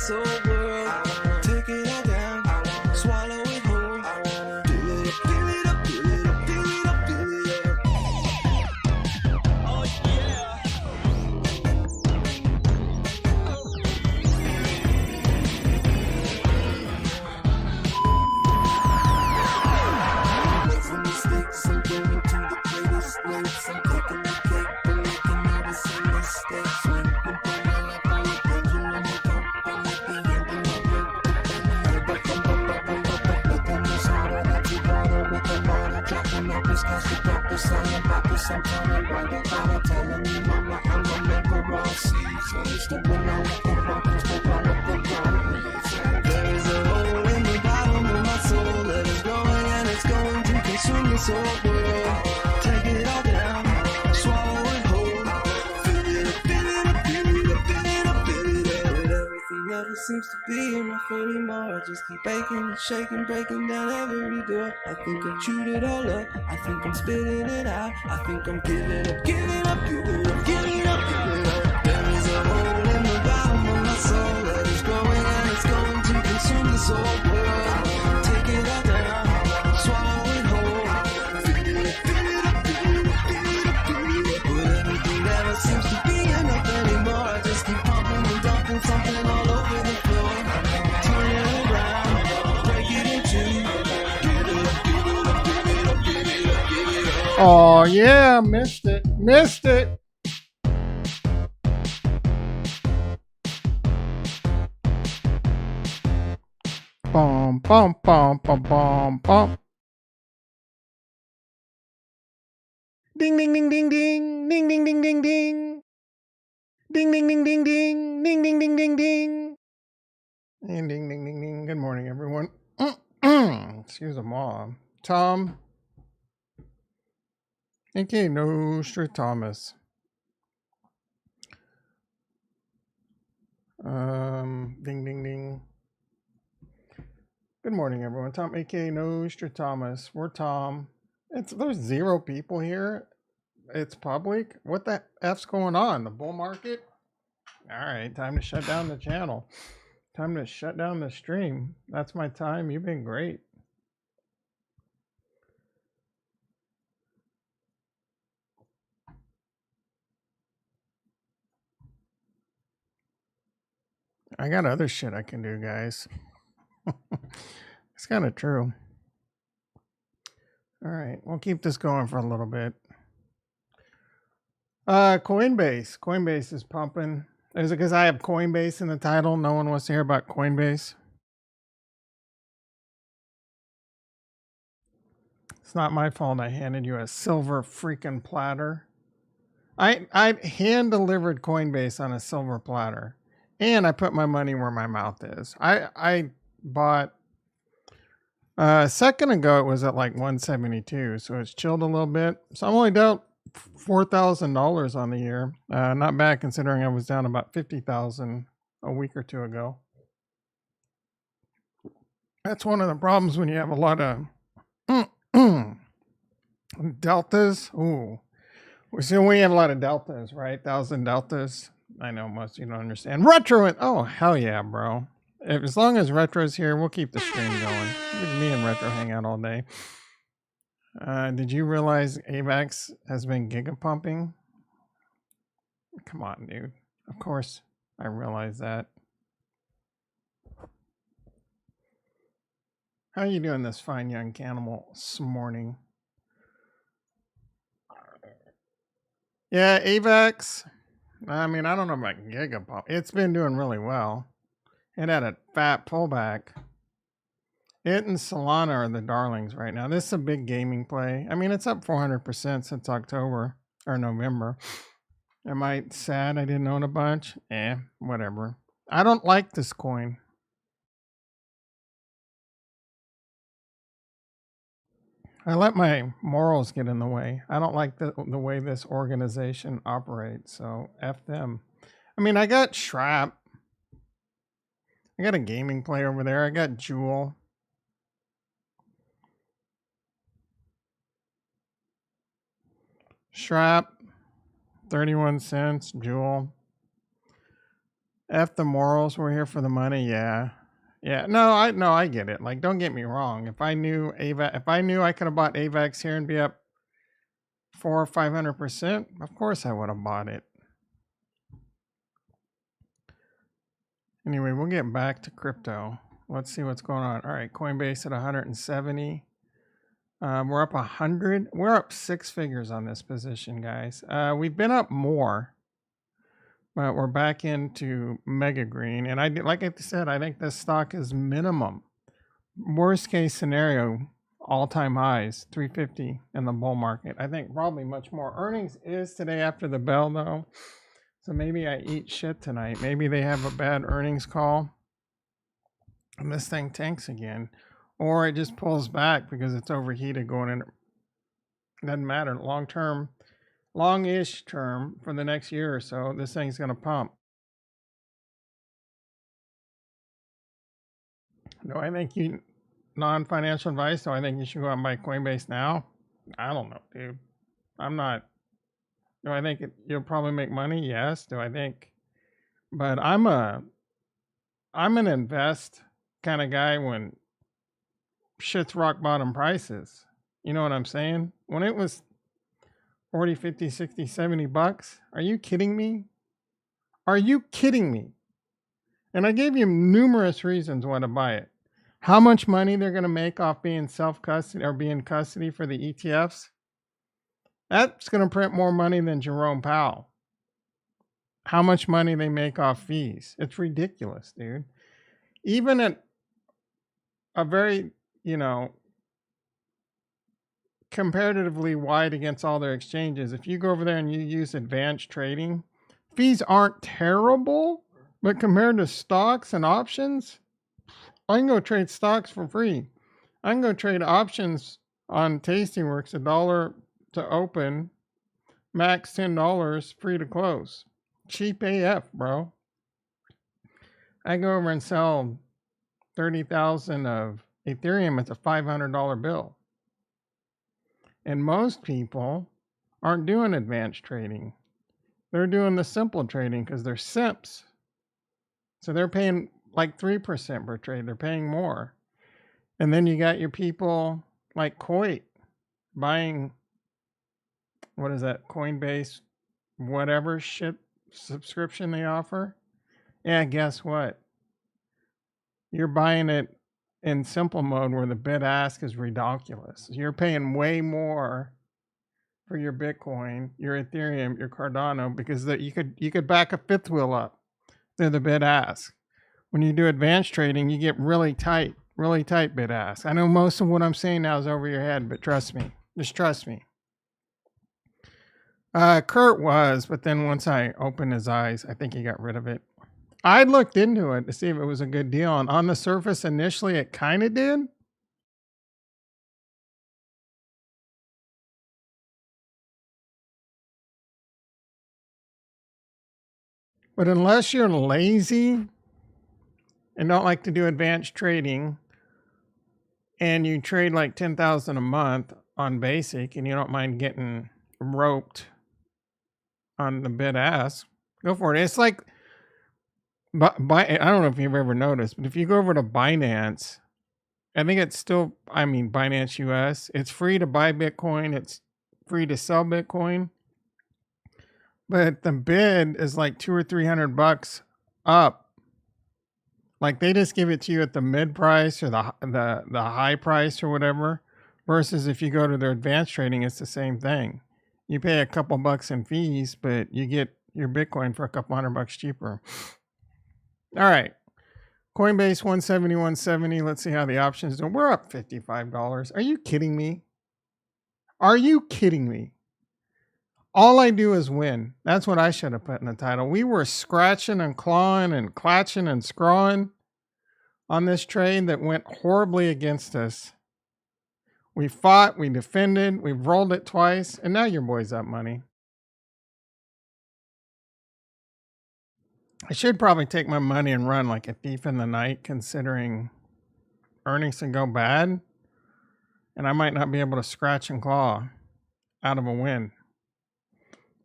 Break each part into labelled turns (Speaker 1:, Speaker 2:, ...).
Speaker 1: this whole world. Take it all down, swallow it whole. Fill it up, fill it up, fill it up, fill it up, fill it up. Oh yeah. Making mistakes, I'm going to the greatest lengths. I'm taking the cake, but making all the same mistakes. When you put my life on the pendulum, you don't go at the end of my rope. But then nothing is harder than to bother with a model. Dropping up his cash to proper sign back with some time and wonder about it. Telling me, mama, I'm a member all seas. I used to win all of the bumpers, but all of the problems. There is a hole in the bottom of my soul that is growing and it's going to consume this whole world. Take it all down, swallow it whole. Fill it up, fill it up, fill it up, fill it up, fill it up. But everything never seems to be enough anymore. I just keep baking and shaking, breaking down every door. I think I've chewed it all up. I think I'm spitting it out. I think I'm giving up, giving up, giving up, giving up, giving up. There is a hole in the bottom of my soul that is growing and it's going to consume this whole world. Take it all down, swallow it whole. Fill it up, fill it up, fill it up, fill it up, fill it up. But everything never seems to be enough anymore. I just keep pumping and dumping something all over the floor. Turn it around, break it in two. Give it up, give it up, give it up, give it up, give it up.
Speaker 2: Oh yeah, missed it. Missed it. Bum bum bum bum bum bum. Ding ding ding ding ding ding ding ding ding ding. Ding ding ding ding ding ding ding ding ding ding. And ding ding ding ding. Good morning, everyone. Excuse me, Mom. Tom. aka Nostradamus. Ding ding ding. Good morning, everyone. Tom, aka Nostradamus. We're Tom. There's 0 people here. It's public. What the F's going on? The bull market? All right, time to shut down the channel. Time to shut down the stream. That's my time. You've been great. I got other shit I can do, guys. It's kind of true. All right, we'll keep this going for a little bit. Coinbase. Coinbase is pumping. Is it because I have Coinbase in the title? No one wants to hear about Coinbase? It's not my fault I handed you a silver freaking platter. I hand delivered Coinbase on a silver platter. And I put my money where my mouth is. I bought a second ago, it was at like 172, so it's chilled a little bit. So I'm only down $4,000 on the year. Not bad considering I was down about 50,000 a week or two ago. That's one of the problems when you have a lot of deltas. Ooh, so we have a lot of deltas, right? 1,000 deltas. I know most of you don't understand. Retro, oh hell yeah, bro. As long as Retro's here, we'll keep the stream going. Me and Retro hang out all day. Did you realize AVAX has been gigapumping? Come on, dude. Of course I realize that. How are you doing this fine young cannibal this morning? Yeah, AVAX. I mean, I don't know about gigapump. It's been doing really well. It had a fat pullback. It and Solana are the darlings right now. This is a big gaming play. I mean, it's up 400% since October or November. Am I sad I didn't own a bunch? Whatever. I don't like this coin. I let my morals get in the way. I don't like the way this organization operates, so F them. I mean, I got Shrap. I got a gaming play over there. I got Jewel. Shrap, 31 cents. Jewel. F the morals. We're here for the money. Yeah. Yeah. No, I get it. Like, don't get me wrong. If I knew I could have bought AVAX here and be up 400 or 500%, of course I would have bought it. Anyway, we'll get back to crypto. Let's see what's going on. All right, Coinbase at 170. We're up 100. We're up 6 figures on this position, guys. We've been up more, but we're back into mega green. And like I said, I think this stock is minimum. Worst case scenario, all-time highs, 350 in the bull market. I think probably much more. Earnings is today after the bell, though. So maybe I eat shit tonight. Maybe they have a bad earnings call and this thing tanks again. Or it just pulls back because it's overheated going in. Doesn't matter. Long term, long-ish term for the next year or so, this thing's going to pump. Do I think you, non-financial advice, do I think you should go out and buy Coinbase now? I don't know, dude. I'm not. Do I think you'll probably make money? Yes. Do I think? But I'm an invest kind of guy when shit's rock bottom prices. You know what I'm saying? When it was 40, 50, 60, 70 bucks, are you kidding me? Are you kidding me? And I gave you numerous reasons why to buy it. How much money they're going to make off being self-custody or being custody for the ETFs? That's going to print more money than Jerome Powell. How much money they make off fees. It's ridiculous, dude. Even at a very, comparatively wide against all their exchanges, if you go over there and you use advanced trading, fees aren't terrible, but compared to stocks and options, I can go trade stocks for free. I can go trade options on Tastyworks, $1 to open, max $10, free to close. Cheap AF, bro. I go over and sell 30,000 of Ethereum. It's a $500 bill. And most people aren't doing advanced trading. They're doing the simple trading because they're simps. So they're paying like 3% per trade. They're paying more. And then you got your people like Coit buying, what is that, Coinbase, whatever shit subscription they offer. Yeah, guess what? You're buying it in simple mode where the bid ask is ridiculous. You're paying way more for your Bitcoin, your Ethereum, your Cardano, because you could back a fifth wheel up to the bid ask. When you do advanced trading, you get really tight bid ask. I know most of what I'm saying now is over your head, but trust me. Just trust me. Kurt was, but then once I opened his eyes, I think he got rid of it. I looked into it to see if it was a good deal, and on the surface, initially, it kind of did. But unless you're lazy and don't like to do advanced trading, and you trade like 10,000 a month on basic, and you don't mind getting roped on the bid ask, go for it. It's like, I don't know if you've ever noticed, but if you go over to Binance, I think it's still, Binance US, it's free to buy Bitcoin, it's free to sell Bitcoin, but the bid is like $200 or $300 up. Like they just give it to you at the mid price or the high price or whatever. Versus if you go to their advanced trading, it's the same thing. You pay a couple bucks in fees, but you get your Bitcoin for a couple $100 cheaper. All right. Coinbase 170, 170. Let's see how the options do. We're up $55. Are you kidding me? Are you kidding me? All I do is win. That's what I should have put in the title. We were scratching and clawing and clatching and scrawling on this trade that went horribly against us. We fought, we defended, we've rolled it twice, and now your boy's up money. I should probably take my money and run like a thief in the night, considering earnings can go bad, and I might not be able to scratch and claw out of a win.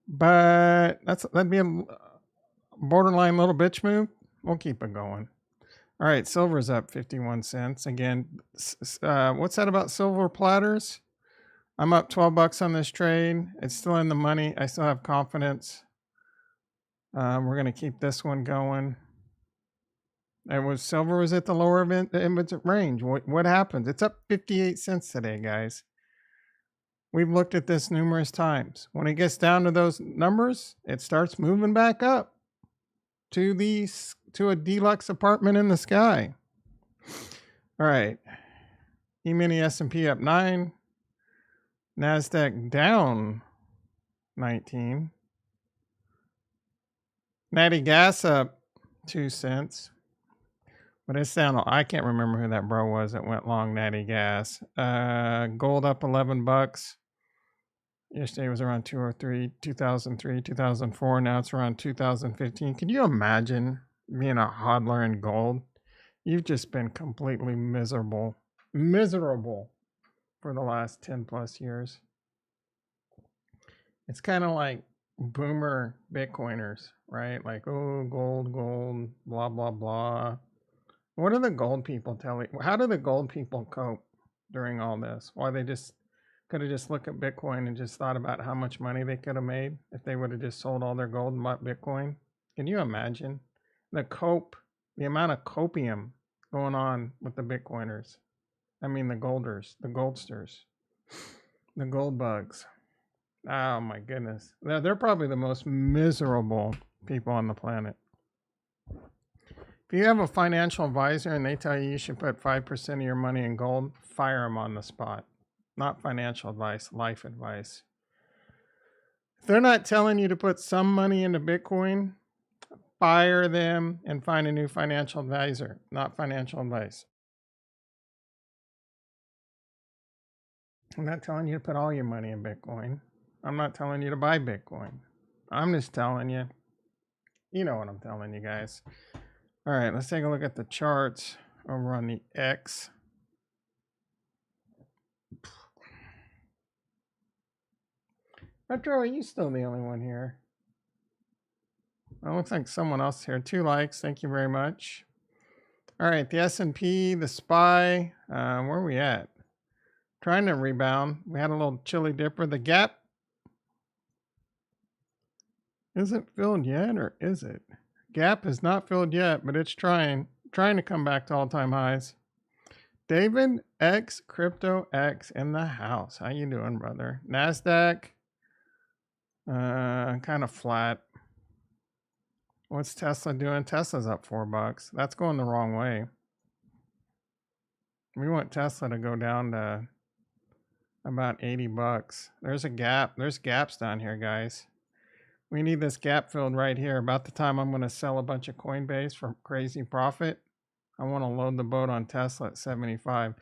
Speaker 2: But that'd be a borderline little bitch move. We'll keep it going. All right, silver's up 51 cents. Again, what's that about silver platters? I'm up 12 bucks on this trade. It's still in the money. I still have confidence. We're going to keep this one going. And silver was at the lower end of range. What happens? It's up 58 cents today, guys. We've looked at this numerous times. When it gets down to those numbers, it starts moving back up to a deluxe apartment in the sky. All right. E-mini S&P up 9. NASDAQ down 19. Natty gas up 2 cents. But it's down. I can't remember who that bro was that went long natty gas. Gold up 11 bucks. Yesterday was around 203, 2003, 2004. Now it's around 2015. Can you imagine being a hodler in gold? You've just been completely miserable for the last 10 plus years. It's kind of like boomer Bitcoiners, right? Like, oh, gold, blah, blah, blah. What are the gold people telling? How do the gold people cope during all this? Why they just could have just looked at Bitcoin and just thought about how much money they could have made if they would have just sold all their gold and bought Bitcoin? Can you imagine the amount of copium going on with the Bitcoiners? I mean, the golders, the goldsters, the gold bugs. Oh my goodness. They're probably the most miserable people on the planet. If you have a financial advisor and they tell you should put 5% of your money in gold, fire them on the spot. Not financial advice, life advice. If they're not telling you to put some money into Bitcoin, fire them and find a new financial advisor, not financial advice. I'm not telling you to put all your money in Bitcoin. I'm not telling you to buy Bitcoin. I'm just telling you. You know what I'm telling you guys. All right, let's take a look at the charts over on the X. Retro, are you still the only one here? It looks like someone else here. 2 likes. Thank you very much. All right, the S&P, the SPY. Where are we at? Trying to rebound. We had a little chilly dipper. The gap isn't filled yet, or is it? Gap is not filled yet, but it's trying to come back to all-time highs. David X Crypto X in the house. How you doing, brother? NASDAQ, kind of flat. What's Tesla doing? Tesla's up $4. That's going the wrong way. We want Tesla to go down to about $80. There's a gap. There's gaps down here, guys. We need this gap filled right here. About the time I'm going to sell a bunch of Coinbase for crazy profit, I want to load the boat on Tesla at 75.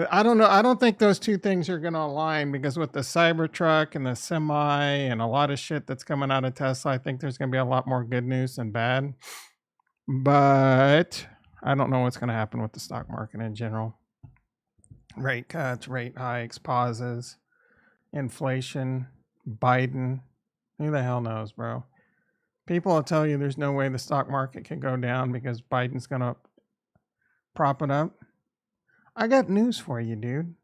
Speaker 2: I don't know. I don't think those two things are going to align, because with the Cybertruck and the Semi and a lot of shit that's coming out of Tesla, I think there's going to be a lot more good news than bad. But I don't know what's going to happen with the stock market in general. Rate cuts, rate hikes, pauses, inflation, Biden. Who the hell knows, bro? People will tell you there's no way the stock market can go down because Biden's going to prop it up. I got news for you, dude.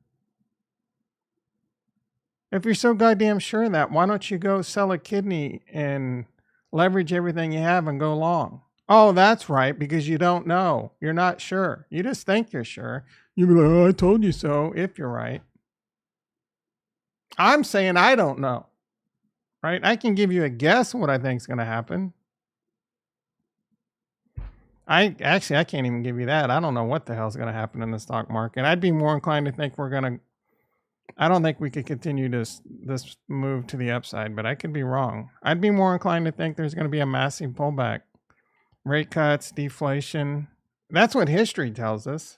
Speaker 2: If you're so goddamn sure of that, why don't you go sell a kidney and leverage everything you have and go long? Oh, that's right, because you don't know. You're not sure. You just think you're sure. You'll be like, oh, I told you so, if you're right. I'm saying I don't know. Right? I can give you a guess what I think is going to happen. I can't even give you that. I don't know what the hell is going to happen in the stock market. I'd be more inclined to think I don't think we could continue this move to the upside, but I could be wrong. I'd be more inclined to think there's going to be a massive pullback. Rate cuts, deflation. That's what history tells us,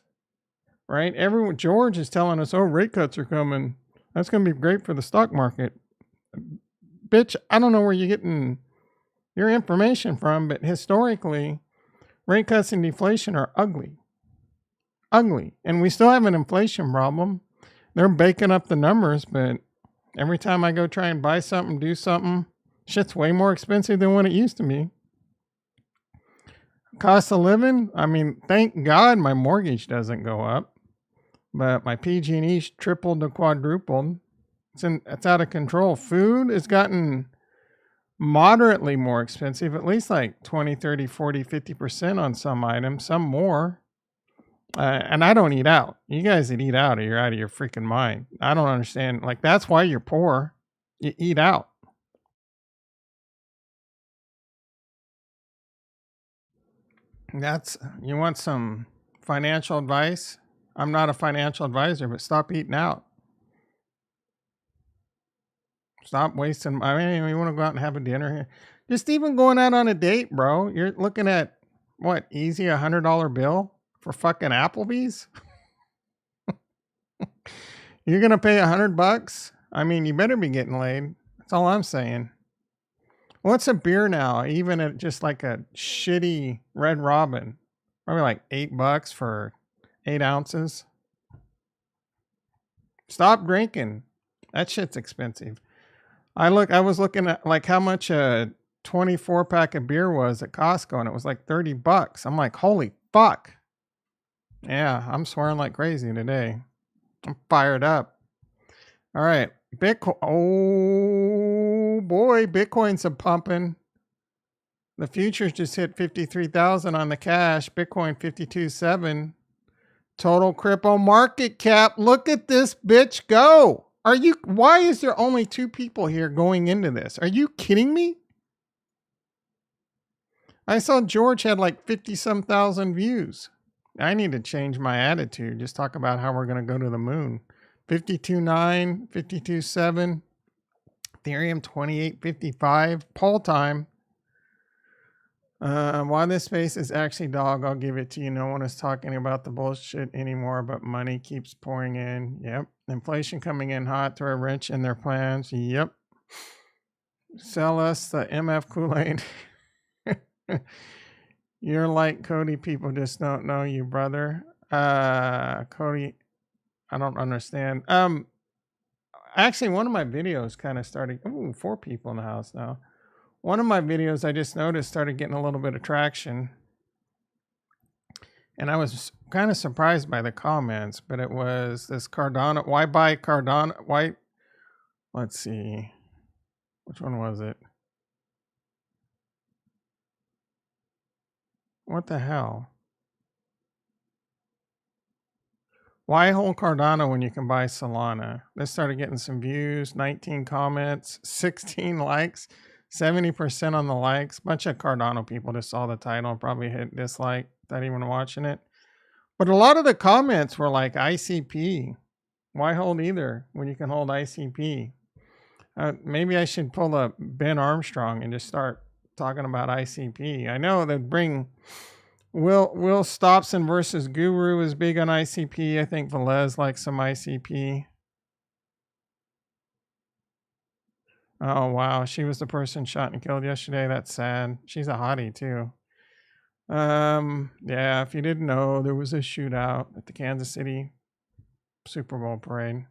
Speaker 2: right? George is telling us, oh, rate cuts are coming. That's going to be great for the stock market. Bitch, I don't know where you're getting your information from, but historically, rate cuts and deflation are ugly. Ugly. And we still have an inflation problem. They're baking up the numbers, but every time I go try and buy something, do something, shit's way more expensive than what it used to be. Cost of living? I mean, thank God my mortgage doesn't go up, but my PG&E's tripled to quadrupled. It's out of control. Food has gotten moderately more expensive, at least like 20, 30, 40, 50% on some items, some more. And I don't eat out. You guys that eat out, you're out of your freaking mind. I don't understand. Like, that's why you're poor. You eat out. You want some financial advice? I'm not a financial advisor, but stop eating out. Stop wasting. I mean, you want to go out and have a dinner here. Just even going out on a date, bro. You're looking at what, easy $100 bill for fucking Applebee's? You're gonna pay $100? I mean, you better be getting laid. That's all I'm saying. What's a beer now? Even at just like a shitty Red Robin, probably like $8 for 8 ounces. Stop drinking. That shit's expensive. I was looking at like how much a 24 pack of beer was at Costco, and it was like $30. I'm like, holy fuck. Yeah, I'm swearing like crazy today. I'm fired up. All right. Bitcoin. Oh boy, Bitcoin's a pumping. The futures just hit 53,000 on the cash. Bitcoin 52.7. Total crypto market cap. Look at this bitch go. Why is there only 2 people here going into this? Are you kidding me? I saw George had like 50 some thousand views. I need to change my attitude. Just talk about how we're going to go to the moon. 52.9, 52.7, Ethereum 28.55, poll time. Why this space is actually dog, I'll give it to you. No one is talking about the bullshit anymore, but money keeps pouring in. Yep. Inflation coming in hot, throw a wrench in their plans. Yep. Sell us the MF Kool-Aid. You're like Cody, people just don't know you, brother. Cody, I don't understand. Actually, one of my videos kind of started. Ooh, 4 people in the house now. One of my videos I just noticed started getting a little bit of traction, and I was kind of surprised by the comments. But it was this Cardano. Why buy Cardano? Why? Let's see. Which one was it? What the hell? Why hold Cardano when you can buy Solana? This started getting some views, 19 comments, 16 likes, 70% on the likes. Bunch of Cardano people just saw the title and probably hit dislike without even watching it. But a lot of the comments were like ICP. Why hold either when you can hold ICP? Maybe I should pull up Ben Armstrong and just start talking about ICP. I know they bring Will Stopson versus Guru is big on ICP. I think Velez likes some ICP. Oh wow, she was the person shot and killed yesterday. That's sad. She's a hottie too. Yeah, if you didn't know, there was a shootout at the Kansas City Super Bowl parade.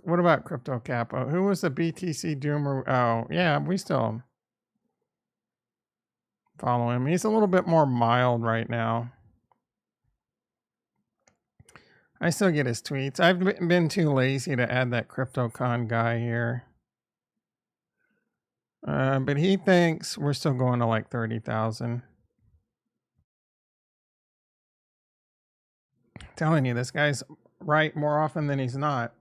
Speaker 2: What about Crypto Capo? Who was the BTC Doomer? Oh, yeah, we still follow him. He's a little bit more mild right now. I still get his tweets. I've been too lazy to add that CryptoCon guy here. But he thinks we're still going to like 30,000. Telling you, this guy's right more often than he's not.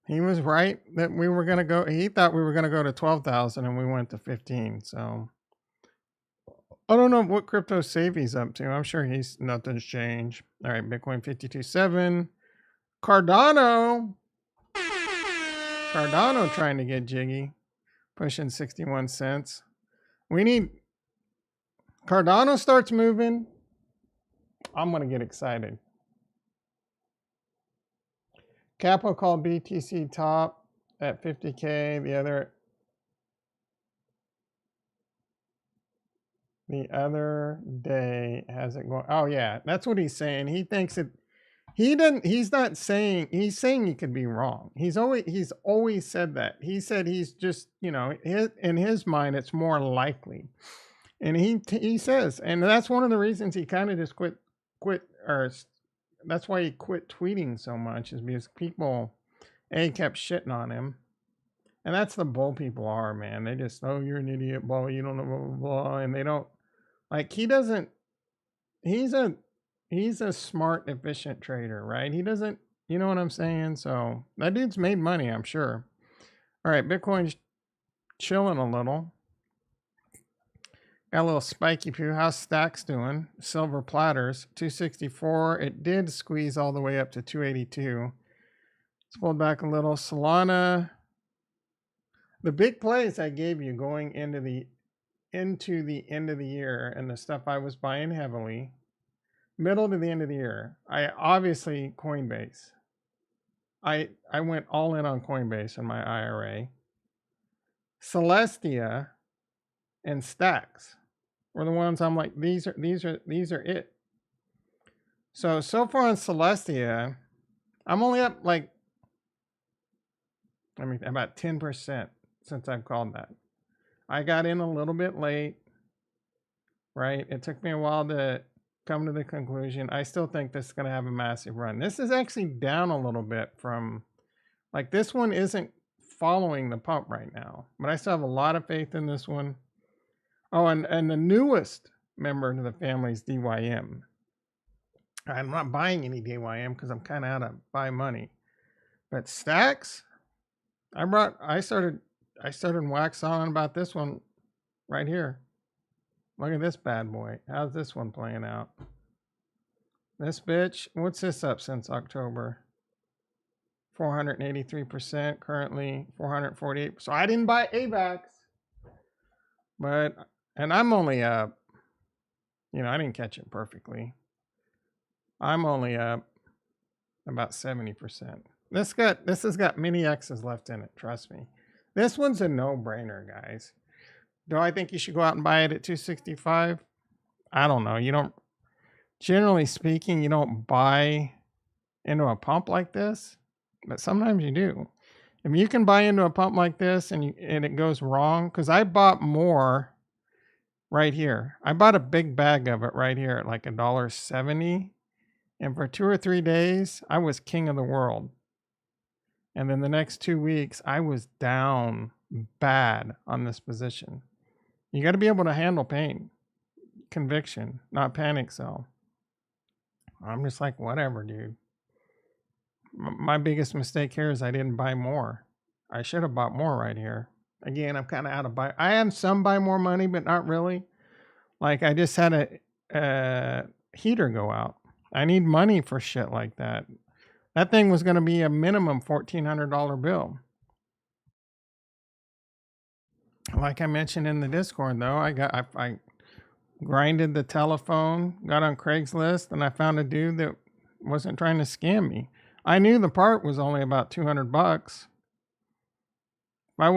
Speaker 2: He was right that we were going to go. He thought we were going to go to 12,000 and we went to 15. So I don't know what crypto Savvy's up to. I'm sure nothing's changed. All right, Bitcoin 52.7. Cardano trying to get jiggy, pushing 61 cents. We need Cardano starts moving. I'm going to get excited. Capo called BTC top at 50K. The other day has it going. Oh yeah, that's what he's saying. He thinks He didn't. He's not saying. He's saying he could be wrong. He's always said that. He said he's just, in his mind it's more likely, and he says, and that's one of the reasons he kind of just quit, or that's why he quit tweeting so much, is because people kept shitting on him. And that's the bull people are, man. They just, oh, you're an idiot, bull, you don't know, blah, blah, blah. And they don't, like, he doesn't, he's a smart, efficient trader, right? He doesn't, you know what I'm saying? So that dude's made money, I'm sure. All right, Bitcoin's chilling a little. Got a little spiky poo. How's STAX doing? Silver Platters, 264. It did squeeze all the way up to 282. It's pulled back a little. Solana. The big plays I gave you going into the end of the year, and the stuff I was buying heavily, middle to the end of the year, I obviously Coinbase. I went all in on Coinbase in my IRA. Celestia and STAX were the ones I'm like, these are it. So far on Celestia, I'm only up like, about 10% since I've called that. I got in a little bit late, right? It took me a while to come to the conclusion. I still think this is going to have a massive run. This is actually down a little bit from, like, this one isn't following the pump right now, but I still have a lot of faith in this one. Oh, and the newest member to the family is DYM. I'm not buying any DYM because I'm kind of out of buy money. But STAX, I started wax on about this one right here. Look at this bad boy. How's this one playing out? This bitch, what's this up since October? 483%, currently 448. So I didn't buy AVAX. And I'm only up, I didn't catch it perfectly. I'm only up about 70%. This has got mini X's left in it, trust me. This one's a no-brainer, guys. Do I think you should go out and buy it at 265? I don't know. Generally speaking, you don't buy into a pump like this, but sometimes you do. If you can buy into a pump like this and it goes wrong, because I bought more right here. I bought a big bag of it right here at like $1.70. And for 2 or 3 days, I was king of the world. And then the next 2 weeks, I was down bad on this position. You got to be able to handle pain, conviction, not panic sell. I'm just like, whatever, dude. My biggest mistake here is I didn't buy more. I should have bought more right here. Again, I'm kind of out of buy. I have some buy more money, but not really. Like, I just had a heater go out. I need money for shit like that. That thing was going to be a minimum $1,400 bill. Like I mentioned in the Discord, though, I grinded the telephone, got on Craigslist, and I found a dude that wasn't trying to scam me. I knew the part was only about $200. I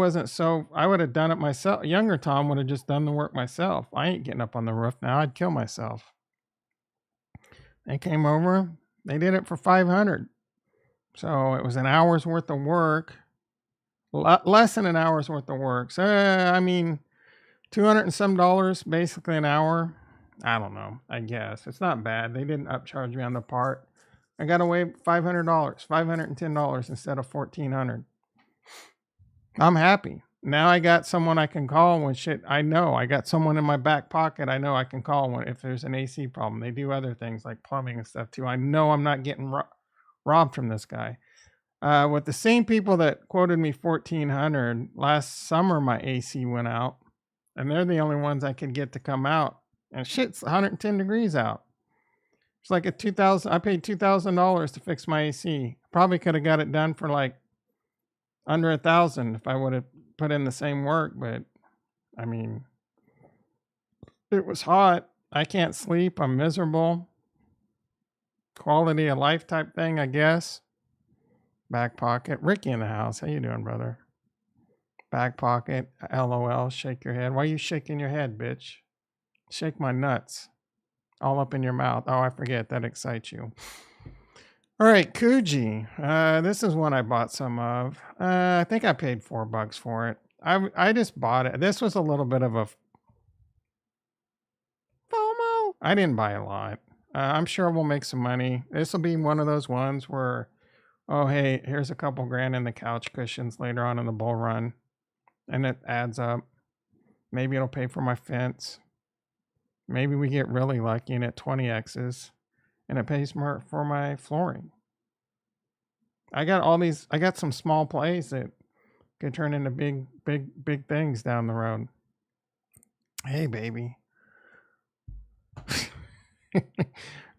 Speaker 2: would have done it myself. Younger Tom would have just done the work myself. I ain't getting up on the roof now. I'd kill myself. They came over. They did it for $500. So it was an hour's worth of work. Less than an hour's worth of work. So, $200 and some dollars, basically an hour. I don't know. I guess. It's not bad. They didn't upcharge me on the part. I got away $500, $510 instead of $1,400. I'm happy. Now I got someone I can call when shit. I know I got someone in my back pocket. I know I can call when if there's an AC problem. They do other things like plumbing and stuff too. I know I'm not getting robbed from this guy. With the same people that quoted me $1,400 last summer, my AC went out, and they're the only ones I could get to come out. And shit's 110 degrees out. It's like I paid $2,000 to fix my AC. Probably could have got it done for like under $1,000 if I would have put in the same work, but it was hot. I can't sleep. I'm miserable. Quality of life type thing, I guess. Back pocket. Ricky in the house. How you doing, brother? Back pocket. LOL. Shake your head. Why are you shaking your head, bitch? Shake my nuts. All up in your mouth. Oh, I forget. That excites you. All right, Kuji. This is one I bought some of. I think I paid $4 for it. I just bought it. This was a little bit of a FOMO. I didn't buy a lot. I'm sure we'll make some money. This will be one of those ones where, oh, hey, here's a couple grand in the couch cushions later on in the bull run. And it adds up. Maybe it'll pay for my fence. Maybe we get really lucky and at 20x's and it pays more for my flooring. I got some small plays that could turn into big things down the road. Hey, baby.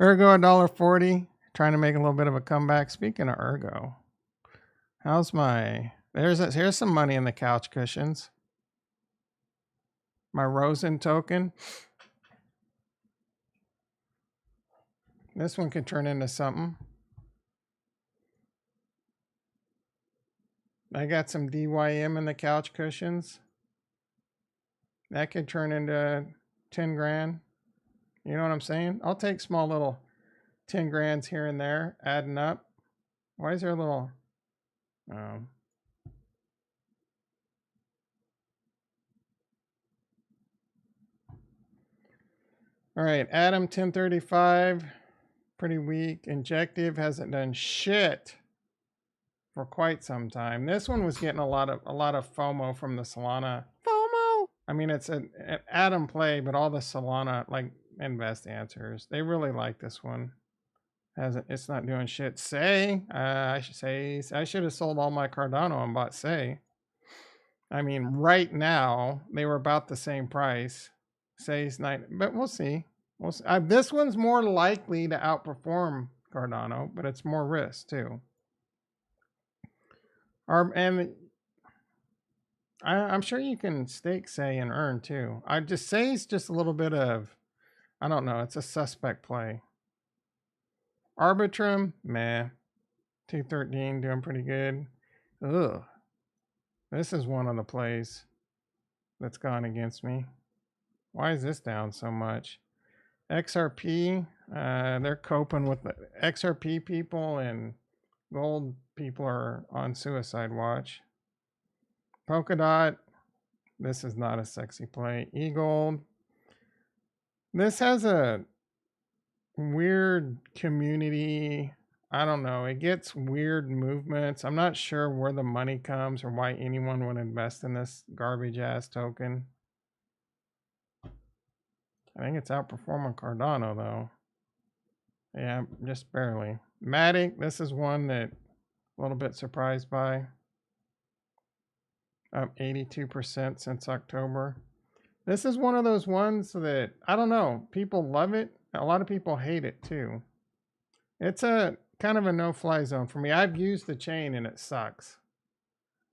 Speaker 2: Ergo $1.40. Trying to make a little bit of a comeback. Speaking of Ergo, how's my... Here's some money in the couch cushions. My Rosen token. This one could turn into something. I got some DYM in the couch cushions. That could turn into 10 grand. You know what I'm saying? I'll take small little 10 grands here and there, adding up. Why is there a little... All right, Adam 1035, pretty weak. Injective hasn't done shit for quite some time. This one was getting a lot of FOMO from the Solana. FOMO. I mean, it's an Adam play, but all the Solana like invest answers, they really like this one. It's not doing shit. I should have sold all my Cardano and bought Say. I mean, right now they were about the same price. Say's 9, but we'll see. This one's more likely to outperform Cardano, but it's more risk too. I'm sure you can stake Say and earn too. Say's just a little bit of, I don't know. It's a suspect play. Arbitrum, meh. 213 doing pretty good. Ugh. This is one of the plays that's gone against me. Why is this down so much? XRP, they're coping with the XRP people, and gold people are on suicide watch. Polkadot, this is not a sexy play. eGold, this has a weird community. I don't know. It gets weird movements. I'm not sure where the money comes or why anyone would invest in this garbage ass token. I think it's outperforming Cardano though. Yeah, just barely. Matic, this is one that a little bit surprised by. Up 82% since October. This is one of those ones that, I don't know, people love it. A lot of people hate it too. It's a kind of a no-fly zone for me. I've used the chain and it sucks.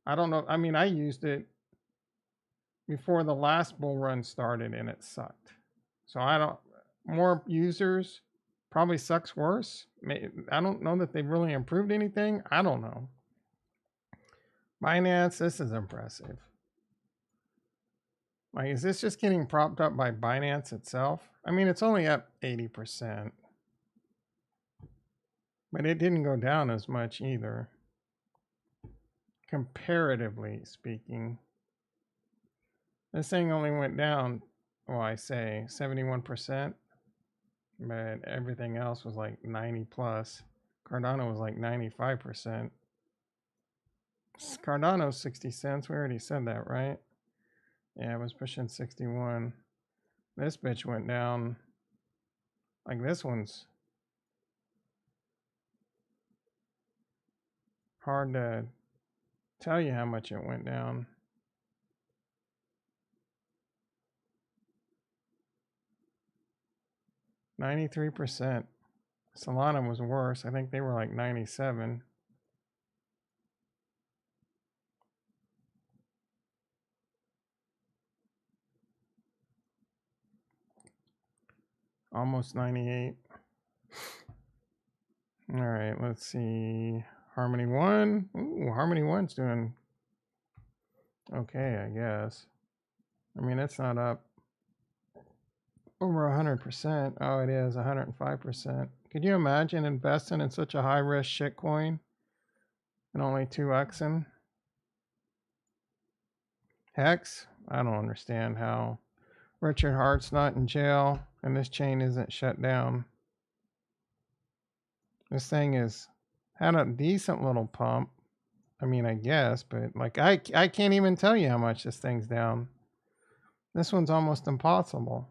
Speaker 2: I don't know. I mean, I used it before the last bull run started and it sucked. So more users probably sucks worse. I don't know that they've really improved anything. I don't know. Binance, this is impressive. Like, is this just getting propped up by Binance itself? I mean, it's only up 80%. But it didn't go down as much either. Comparatively speaking. This thing only went down, well, I say 71%. But everything else was like 90 plus. Cardano was like 95%. Cardano's 60 cents. We already said that, right? Yeah, it was pushing 61. This bitch went down. Like, this one's hard to tell you how much it went down. %. Solana was worse. I think they were like 97. Almost 98. All right, let's see. Harmony 1. Ooh, Harmony 1's doing okay, I guess. I mean, it's not up over 100%. Oh, it is 105%. Could you imagine investing in such a high risk shit coin and only 2xing? Hex? I don't understand how Richard Hart's not in jail and this chain isn't shut down. This thing has had a decent little pump. I mean, I guess, but like I can't even tell you how much this thing's down. This one's almost impossible.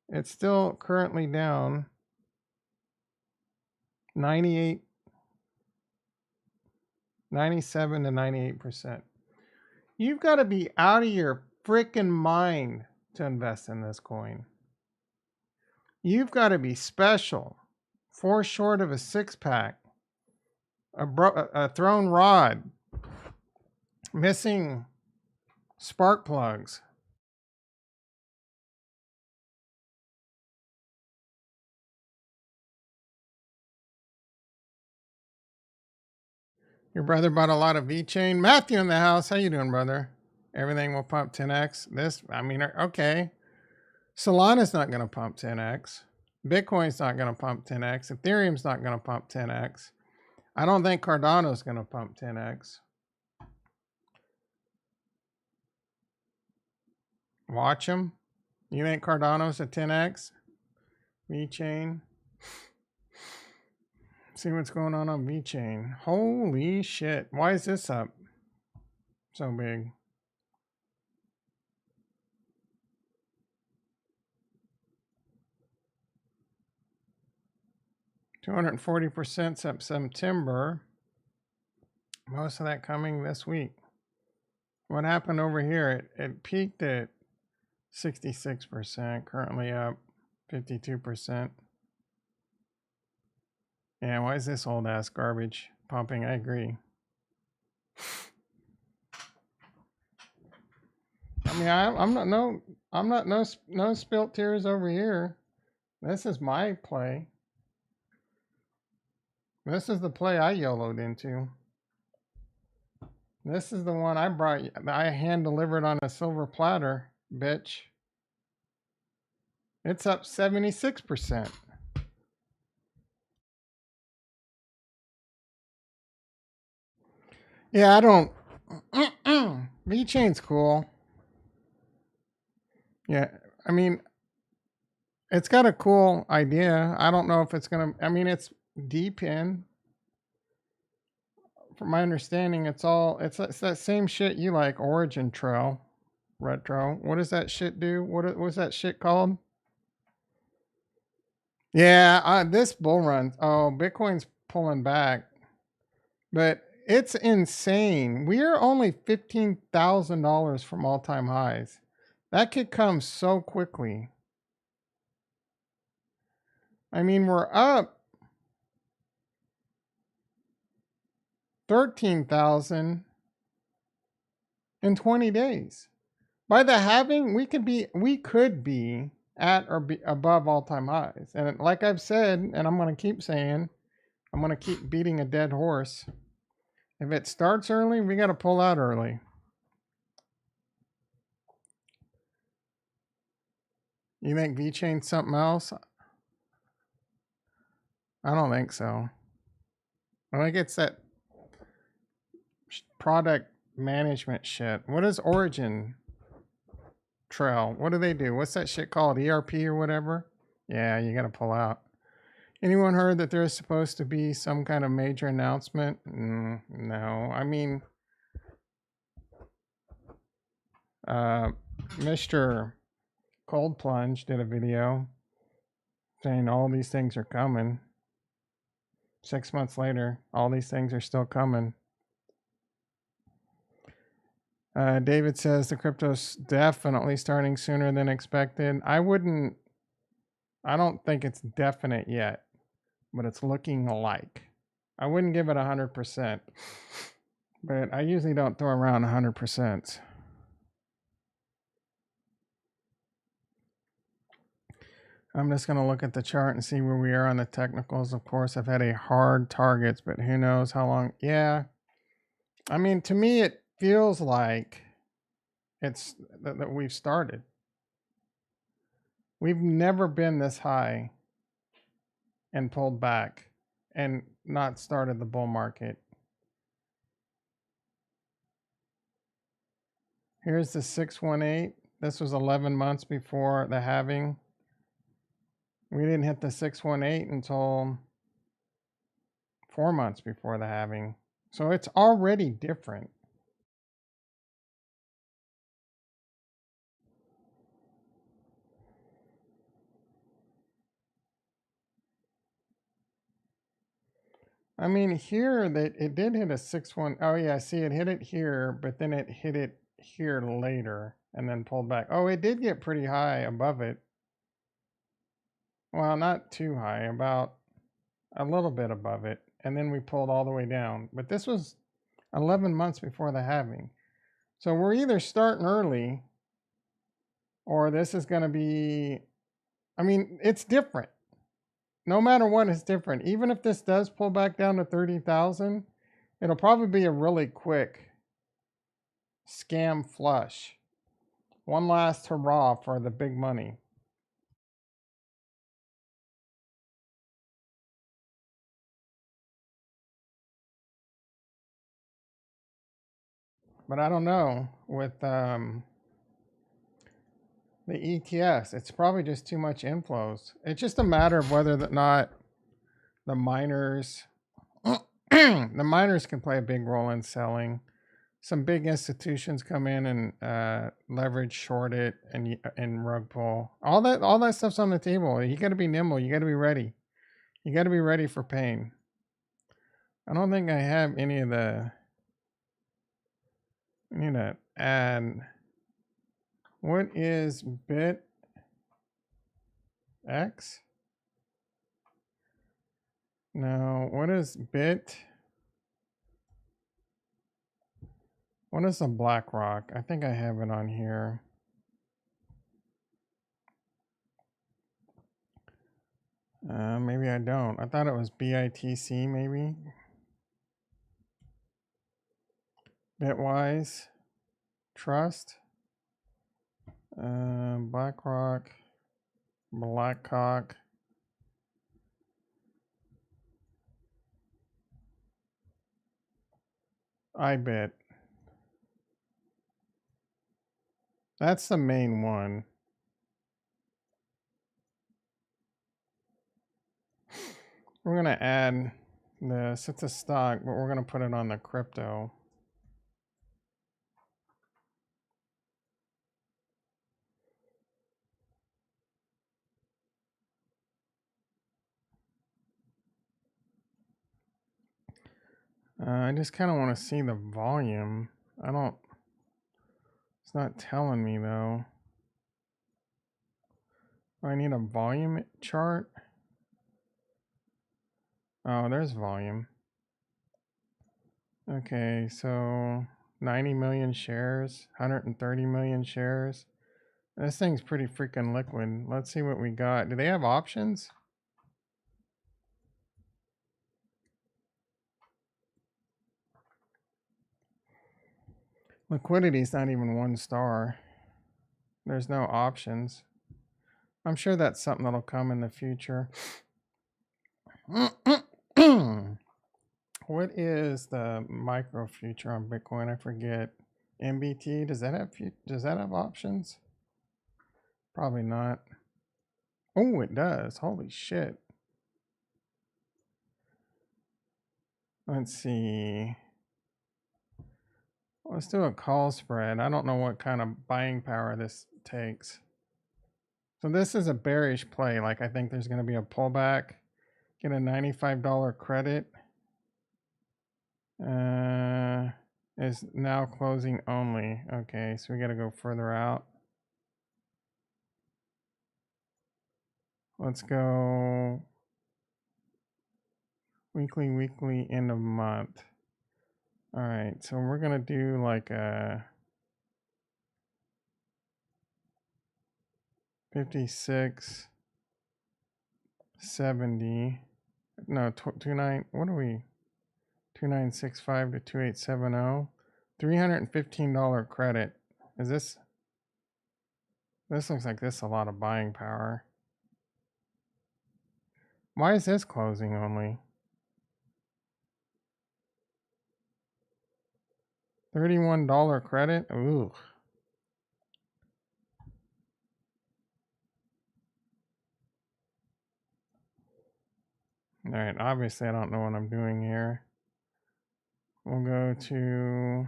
Speaker 2: It's still currently down 97 to 98%. You've got to be out of your freaking mind to invest in this coin. You've got to be special. 4 short of a 6-pack. A thrown rod. Missing spark plugs. Your brother bought a lot of V-Chain. Matthew in the house. How you doing, brother? Everything will pump 10x. This, I mean, okay. Solana's not going to pump 10x. Bitcoin's not going to pump 10x. Ethereum's not going to pump 10x. I don't think Cardano's going to pump 10x. Watch them. You think Cardano's a 10x? V-Chain. See what's going on V-Chain. Holy shit. Why is this up so big? $240% since September. Most of that coming this week. What happened over here? It peaked at 66%, currently up 52%. Yeah, why is this old ass garbage pumping? I agree. I mean, I'm not no spilt tears over here. This is my play. This is the play I YOLO'd into. This is the one I hand delivered on a silver platter, bitch. It's up 76%. Yeah, I don't. V-Chain's cool. Yeah, I mean, it's got a cool idea. I don't know if it's gonna. I mean, it's deep in. From my understanding, it's that same shit you like. Origin Trail, retro. What does that shit do? What's that shit called? Yeah, this bull run. Oh, Bitcoin's pulling back, but it's insane. We are only $15,000 from all-time highs. That could come so quickly. I mean, we're up 13,000 in 20 days. By the halving, we could be at or be above all-time highs. And like I've said, and I'm going to keep saying, I'm going to keep beating a dead horse. If it starts early, we got to pull out early. You think V-Chain's something else? I don't think so. I think it's that product management shit. What is Origin Trail? What do they do? What's that shit called? ERP or whatever? Yeah, you got to pull out. Anyone heard that there's supposed to be some kind of major announcement? No. I mean, Mr. Cold Plunge did a video saying all these things are coming. 6 months later, all these things are still coming. David says the crypto's definitely starting sooner than expected. I don't think it's definite yet, but it's looking like. I wouldn't give it 100%, but I usually don't throw around 100%. I'm just going to look at the chart and see where we are on the technicals. Of course, I've had a hard targets, but who knows how long. Yeah. I mean, to me, it feels like it's that we've started. We've never been this high and pulled back and not started the bull market. Here's the 618. This was 11 months before the halving. We didn't hit the 618 until 4 months before the halving. So it's already different. I mean, here that it did hit a 6-1. Oh yeah, see, it hit it here, but then it hit it here later and then pulled back. Oh, it did get pretty high above it. Well, not too high, about a little bit above it, and then we pulled all the way down. But this was 11 months before the halving. So we're either starting early or this is going to be, I mean, it's different. No matter what, it's different. Even if this does pull back down to 30,000, it'll probably be a really quick scam flush. One last hurrah for the big money. But I don't know with the ETFs. It's probably just too much inflows. It's just a matter of whether or not the miners, the miners can play a big role in selling. Some big institutions come in and leverage short it and rug pull. All that stuff's on the table. You got to be nimble. You got to be ready. You got to be ready for pain. I don't think I have any of the. I need to add. What is bit X? No, what is bit? What is a BlackRock? I think I have it on here. Maybe I don't. I thought it was BITC maybe. Bitwise Trust. BlackRock. Blackcock. iBit. That's the main one. We're going to add this. It's a stock, but we're going to put it on the crypto. I just kind of want to see the volume. It's not telling me though. I need a volume chart. Oh, there's volume. Okay, so 90 million shares, 130 million shares. This thing's pretty freaking liquid. Let's see what we got. Do they have options? Liquidity's not even 1 star. There's no options. I'm sure that's something that'll come in the future. What is the micro future on Bitcoin? I forget. MBT, does that have options? Probably not. Oh, it does. Holy shit. Let's see. Let's do a call spread. I don't know what kind of buying power this takes. So this is a bearish play. Like I think there's going to be a pullback. Get a $95 credit. Is now closing only. Okay, so we got to go further out. Let's go weekly, end of month. All right, so we're gonna do like a 56.70. No, 29. What are we? 2965 to 2870. $315 credit. Is this? This looks like this a lot of buying power. Why is this closing only? $31 credit? Ooh. All right, obviously I don't know what I'm doing here. We'll go to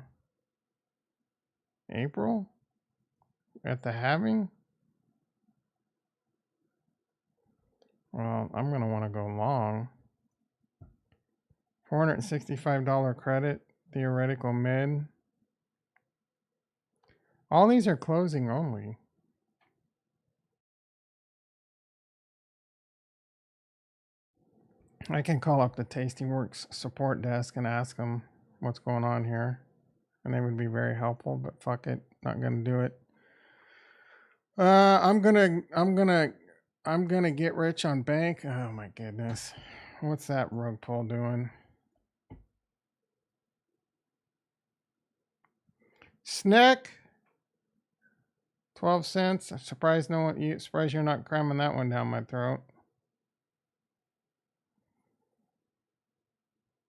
Speaker 2: April at the halving. Well, I'm going to want to go long. $465 credit, theoretical mid. All these are closing only. I can call up the Tastyworks support desk and ask them what's going on here. And they would be very helpful, but fuck it. Not going to do it. I'm gonna get rich on bank. Oh my goodness. What's that rug pull doing? Snack. 12 cents. I'm surprised surprised you're not cramming that one down my throat.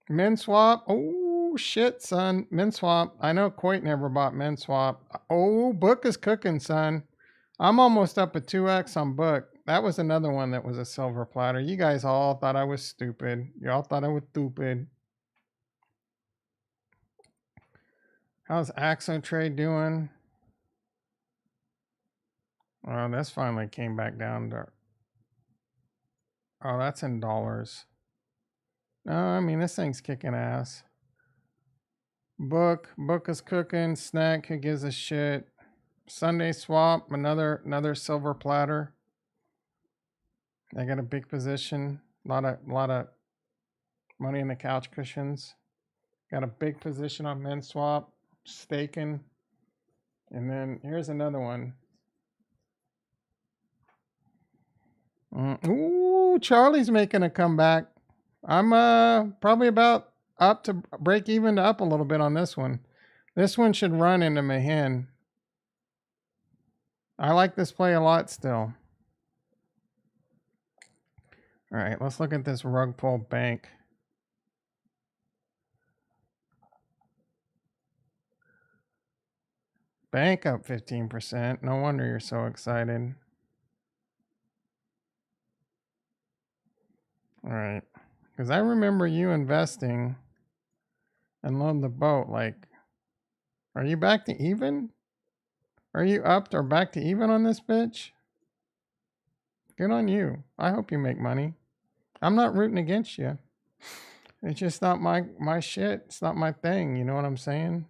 Speaker 2: Min swap. Oh shit, son. Min swap. I know Coit never bought min swap. Oh, book is cooking, son. I'm almost up at 2x on book. That was another one that was a silver platter. You guys all thought I was stupid. Y'all thought I was stupid. How's Axo trade doing? Oh, this finally came back down to. Oh, that's in dollars. No, I mean this thing's kicking ass. Book is cooking. Snack, who gives a shit? Sunday swap, another silver platter. I got a big position. Lot of money in the couch cushions. Got a big position on min swap, staking. And then here's another one. Ooh, Charlie's making a comeback. I'm probably about up to break even to up a little bit on this one. This one should run into my hand. I like this play a lot still. All right, let's look at this rug pull bank. Bank up 15%. No wonder you're so excited. All right. Because I remember you investing and load the boat. Like, are you back to even? Are you upped or back to even on this bitch? Good on you. I hope you make money. I'm not rooting against you. It's just not my shit. It's not my thing. You know what I'm saying?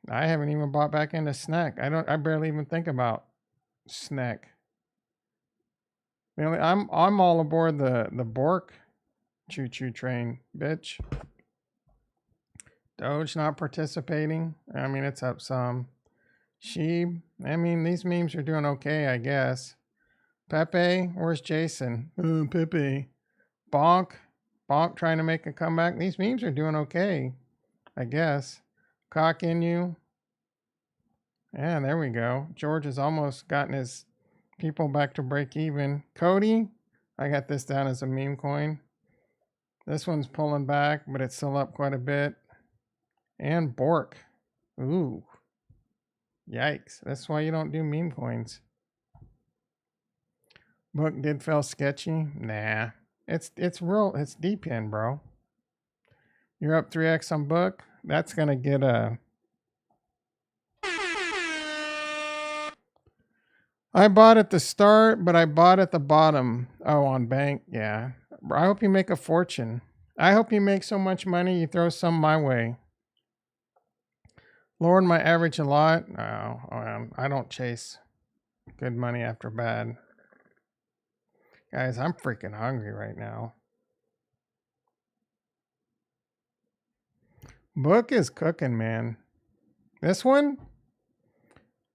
Speaker 2: I haven't even bought back into Snack. I barely even think about Snack. I'm all aboard the Bork choo-choo train, bitch. Doge not participating. I mean, it's up some. Sheeb. I mean, these memes are doing okay, I guess. Pepe, where's Jason? Pepe. Bonk trying to make a comeback. These memes are doing okay, I guess. Cock in you. Yeah, there we go. George has almost gotten his people back to break even. Cody, I got this down as a meme coin. This one's pulling back, but it's still up quite a bit. And Bork. Ooh. Yikes. That's why you don't do meme coins. Book did feel sketchy. Nah. It's deep in, bro. You're up 3x on book. That's gonna get a. I bought at the start, but I bought at the bottom. Oh, on bank. Yeah. I hope you make a fortune. I hope you make so much money you throw some my way. Lowered my average a lot. No, I don't chase good money after bad. Guys, I'm freaking hungry right now. Book is cooking, man. This one's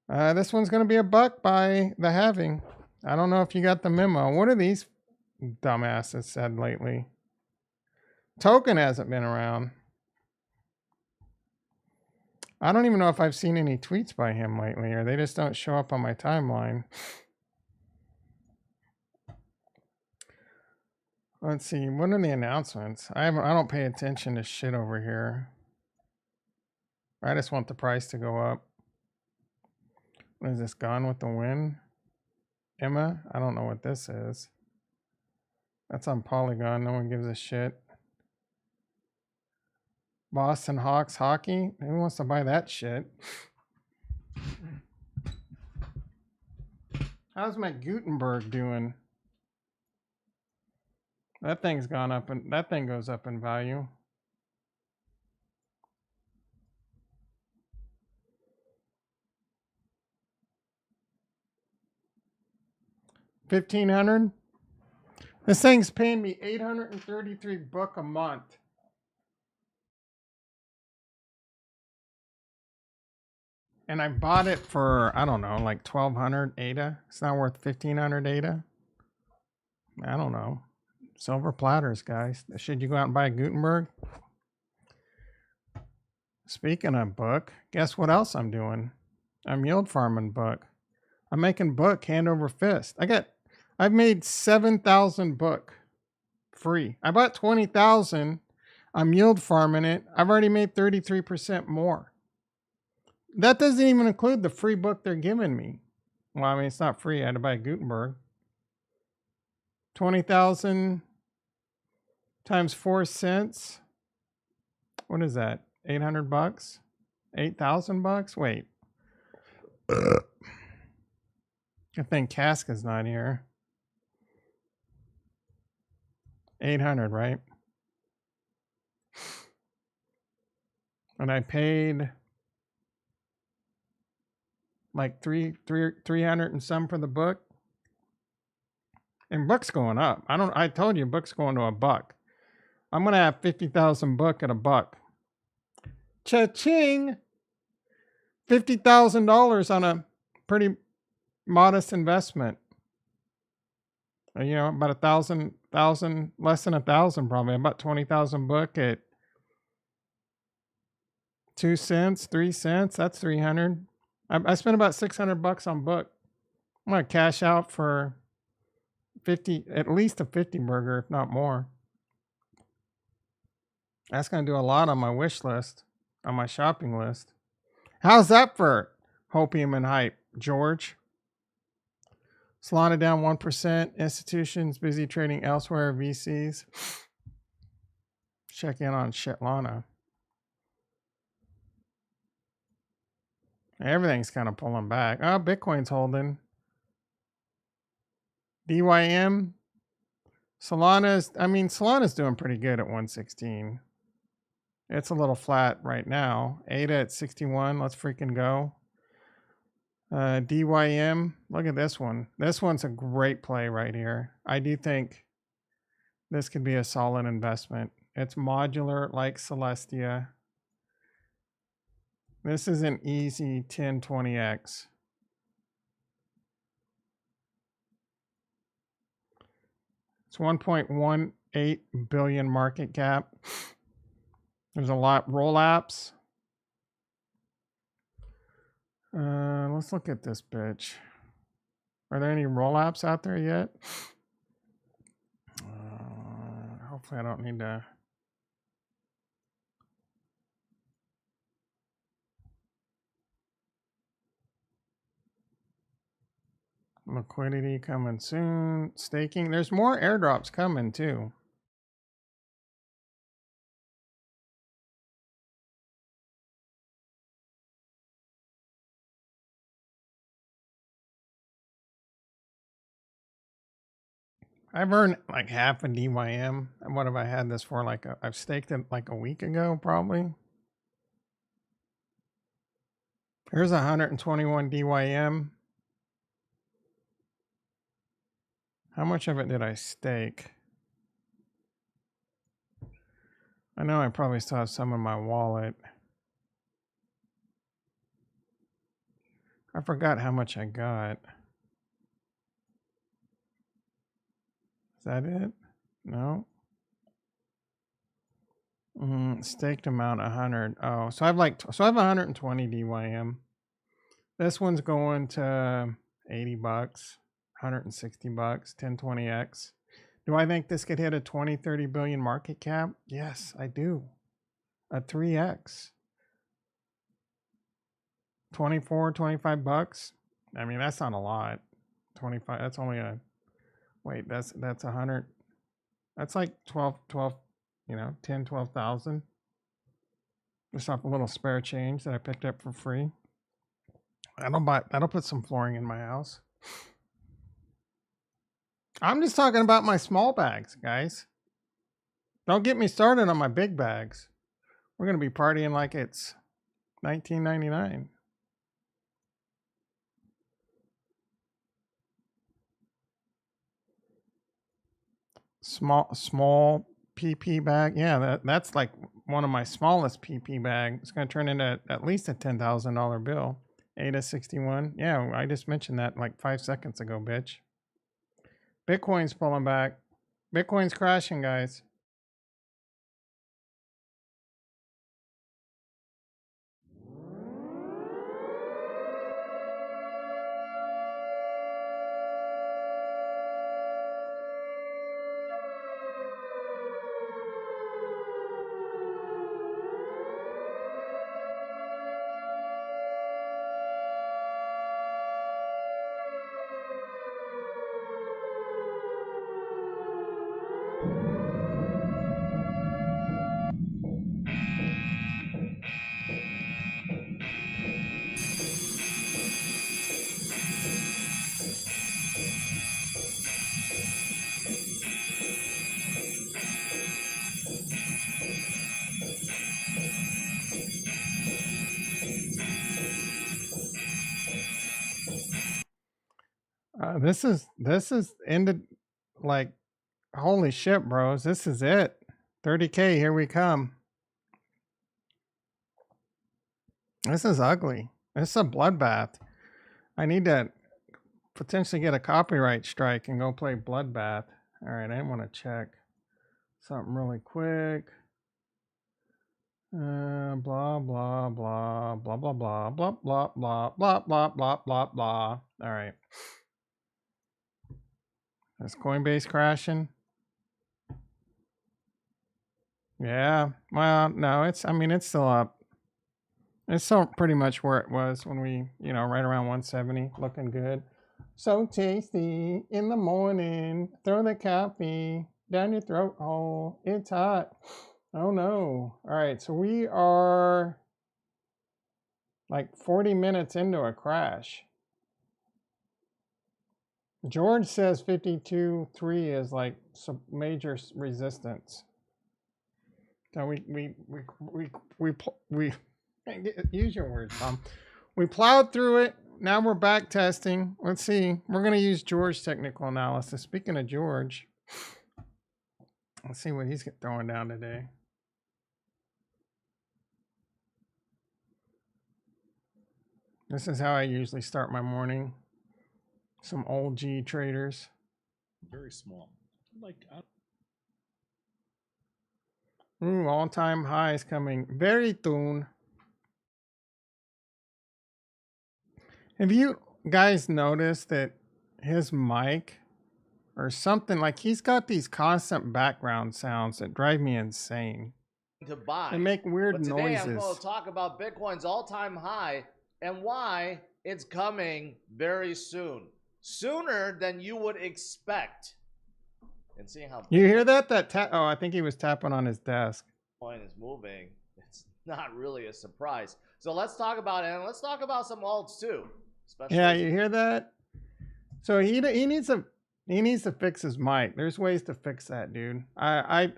Speaker 2: going to be $1 by the halving. I don't know if you got the memo. What are these dumbasses said lately? Token hasn't been around. I don't even know if I've seen any tweets by him lately, or they just don't show up on my timeline. Let's see. What are the announcements? I don't pay attention to shit over here. I just want the price to go up. What is this? Gone with the Wind? Emma? I don't know what this is. That's on Polygon. No one gives a shit. Boston Hawks hockey? Who wants to buy that shit? How's my Gutenberg doing? That thing's gone up, and that thing goes up in value. $1,500. This thing's paying me $833 a month. And I bought it for, I don't know, like 1,200 ADA. It's not worth 1,500 ADA. I don't know. Silver Platters, guys. Should you go out and buy a Gutenberg? Speaking of book, guess what else I'm doing? I'm yield farming book. I'm making book hand over fist. I've made 7,000 book free. I bought 20,000. I'm yield farming it. I've already made 33% more. That doesn't even include the free book they're giving me. Well, I mean, it's not free. I had to buy Gutenberg. 20,000 times 4 cents. What is that? $800? $8,000? Wait. I think Casca's not here. 800, right? And I paid like 300 and some for the book. And book's going up. I told you book's going to $1. I'm going to have 50,000 book at $1. Cha-ching! $50,000 on a pretty modest investment. You know, about 1,000, less than 1,000 probably. About 20,000 book at 2 cents, 3 cents. That's 300. I spent about $600 on book. I'm going to cash out for 50, at least a 50 burger, if not more. That's going to do a lot on my wish list, on my shopping list. How's that for hopium and hype, George? Solana down 1%. Institutions busy trading elsewhere. VCs. Check in on Shitlana. Everything's kind of pulling back. Oh, Bitcoin's holding. DYM. Solana's doing pretty good at 116. It's a little flat right now. ADA at 61. Let's freaking go. DYM. Look at this one. This one's a great play right here. I do think this could be a solid investment. It's modular like Celestia. This is an easy 10-20x. It's 1.18 billion market cap. There's a lot roll apps. Let's look at this bitch. Are there any roll apps out there yet? Hopefully I don't need to. Liquidity coming soon. Staking. There's more airdrops coming too. I've earned like half a DYM. What have I had this for? I've staked it like a week ago, probably. Here's 121 DYM. How much of it did I stake? I know I probably still have some in my wallet. I forgot how much I got. Is that it? No. Staked amount 100. Oh, so I have 120 DYM. This one's going to $80, $160, 10-20x. Do I think this could hit a 20, 30 billion market cap? Yes, I do. A 3x. 24, 25 bucks. I mean, that's not a lot. 25, that's only a, wait, that's 100. That's like 12, you know, 10, 12,000. Just off a little spare change that I picked up for free. That'll put some flooring in my house. I'm just talking about my small bags, guys. Don't get me started on my big bags. We're going to be partying like it's 1999. Small PP bag. Yeah, that's like one of my smallest PP bags. It's going to turn into at least a $10,000 bill. ADA 61. Yeah, I just mentioned that like 5 seconds ago, bitch. Bitcoin's pulling back. Bitcoin's crashing, guys. This is ended like, holy shit, bros. This is it. 30K, here we come. This is ugly. This is a bloodbath. I need to potentially get a copyright strike and go play Bloodbath. All right, I want to check something really quick. Blah blah blah blah blah blah blah blah blah blah blah blah blah blah. All right. Is Coinbase crashing? Yeah. Well, no, it's still up. It's still pretty much where it was when we, right around 170, looking good. So tasty in the morning. Throw the coffee down your throat hole. It's hot. Oh no. All right, so we are like 40 minutes into a crash. George says 52.3 is like some major resistance. So we use your words, Tom. We plowed through it. Now we're back testing. Let's see. We're going to use George's technical analysis. Speaking of George, let's see what he's throwing down today. This is how I usually start my morning. Some old G traders.
Speaker 3: Very small. Like,
Speaker 2: ooh, all-time highs coming very soon. Have you guys noticed that his mic or something, like he's got these constant background sounds that drive me insane?
Speaker 4: To buy.
Speaker 2: They make weird
Speaker 4: but today
Speaker 2: noises.
Speaker 4: I'm going to talk about Bitcoin's all-time high and why it's coming very soon. Sooner than you would expect. And seeing how
Speaker 2: you hear that? Oh, I think he was tapping on his desk.
Speaker 4: Bitcoin is moving. It's not really a surprise. So let's talk about it, and let's talk about some alts too.
Speaker 2: Yeah, you hear that? So he needs to fix his mic. There's ways to fix that, dude. I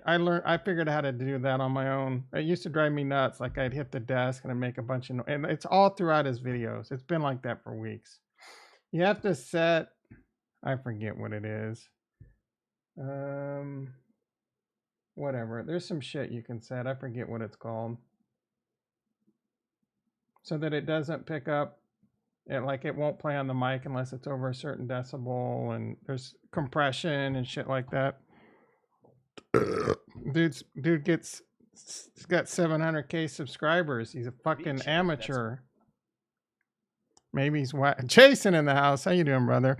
Speaker 2: figured out how to do that on my own. It used to drive me nuts. Like I'd hit the desk and I'd make a bunch of noise. And it's all throughout his videos. It's been like that for weeks. You have to set, I forget what it is. Whatever. There's some shit you can set. I forget what it's called. So that it doesn't pick up, it won't play on the mic unless it's over a certain decibel, and there's compression and shit like that. Dude gets got 700K subscribers. He's a fucking amateur. Maybe he's Jason in the house. How you doing, brother?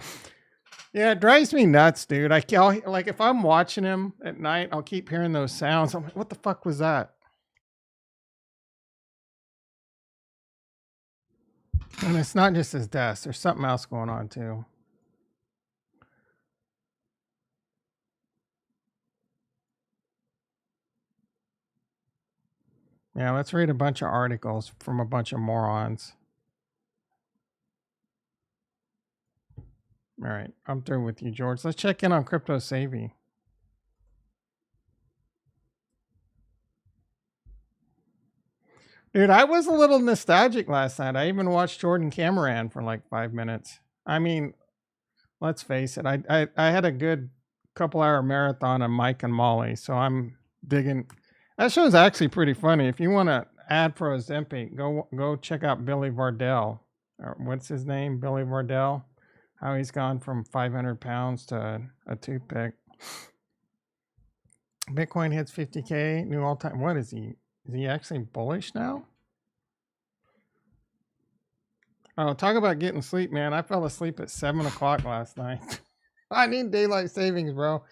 Speaker 2: Yeah, it drives me nuts, dude. I'll, like if I'm watching him at night, I'll keep hearing those sounds. I'm like, what the fuck was that? And it's not just his desk. There's something else going on too. Yeah, let's read a bunch of articles from a bunch of morons. All right, I'm through with you, George. Let's check in on Crypto Savvy. Dude, I was a little nostalgic last night. I even watched Jordan Cameron for like 5 minutes. I mean, let's face it. I had a good couple hour marathon on Mike and Molly, so I'm digging. That show's actually pretty funny. If you want to ad for Ozempic, go check out Billy Vardell. Or what's his name? Billy Vardell. How he's gone from 500 pounds to a toothpick. Bitcoin hits 50K, new all-time. What is he? Is he actually bullish now? Oh, talk about getting sleep, man. I fell asleep at 7 o'clock last night. I need daylight savings, bro.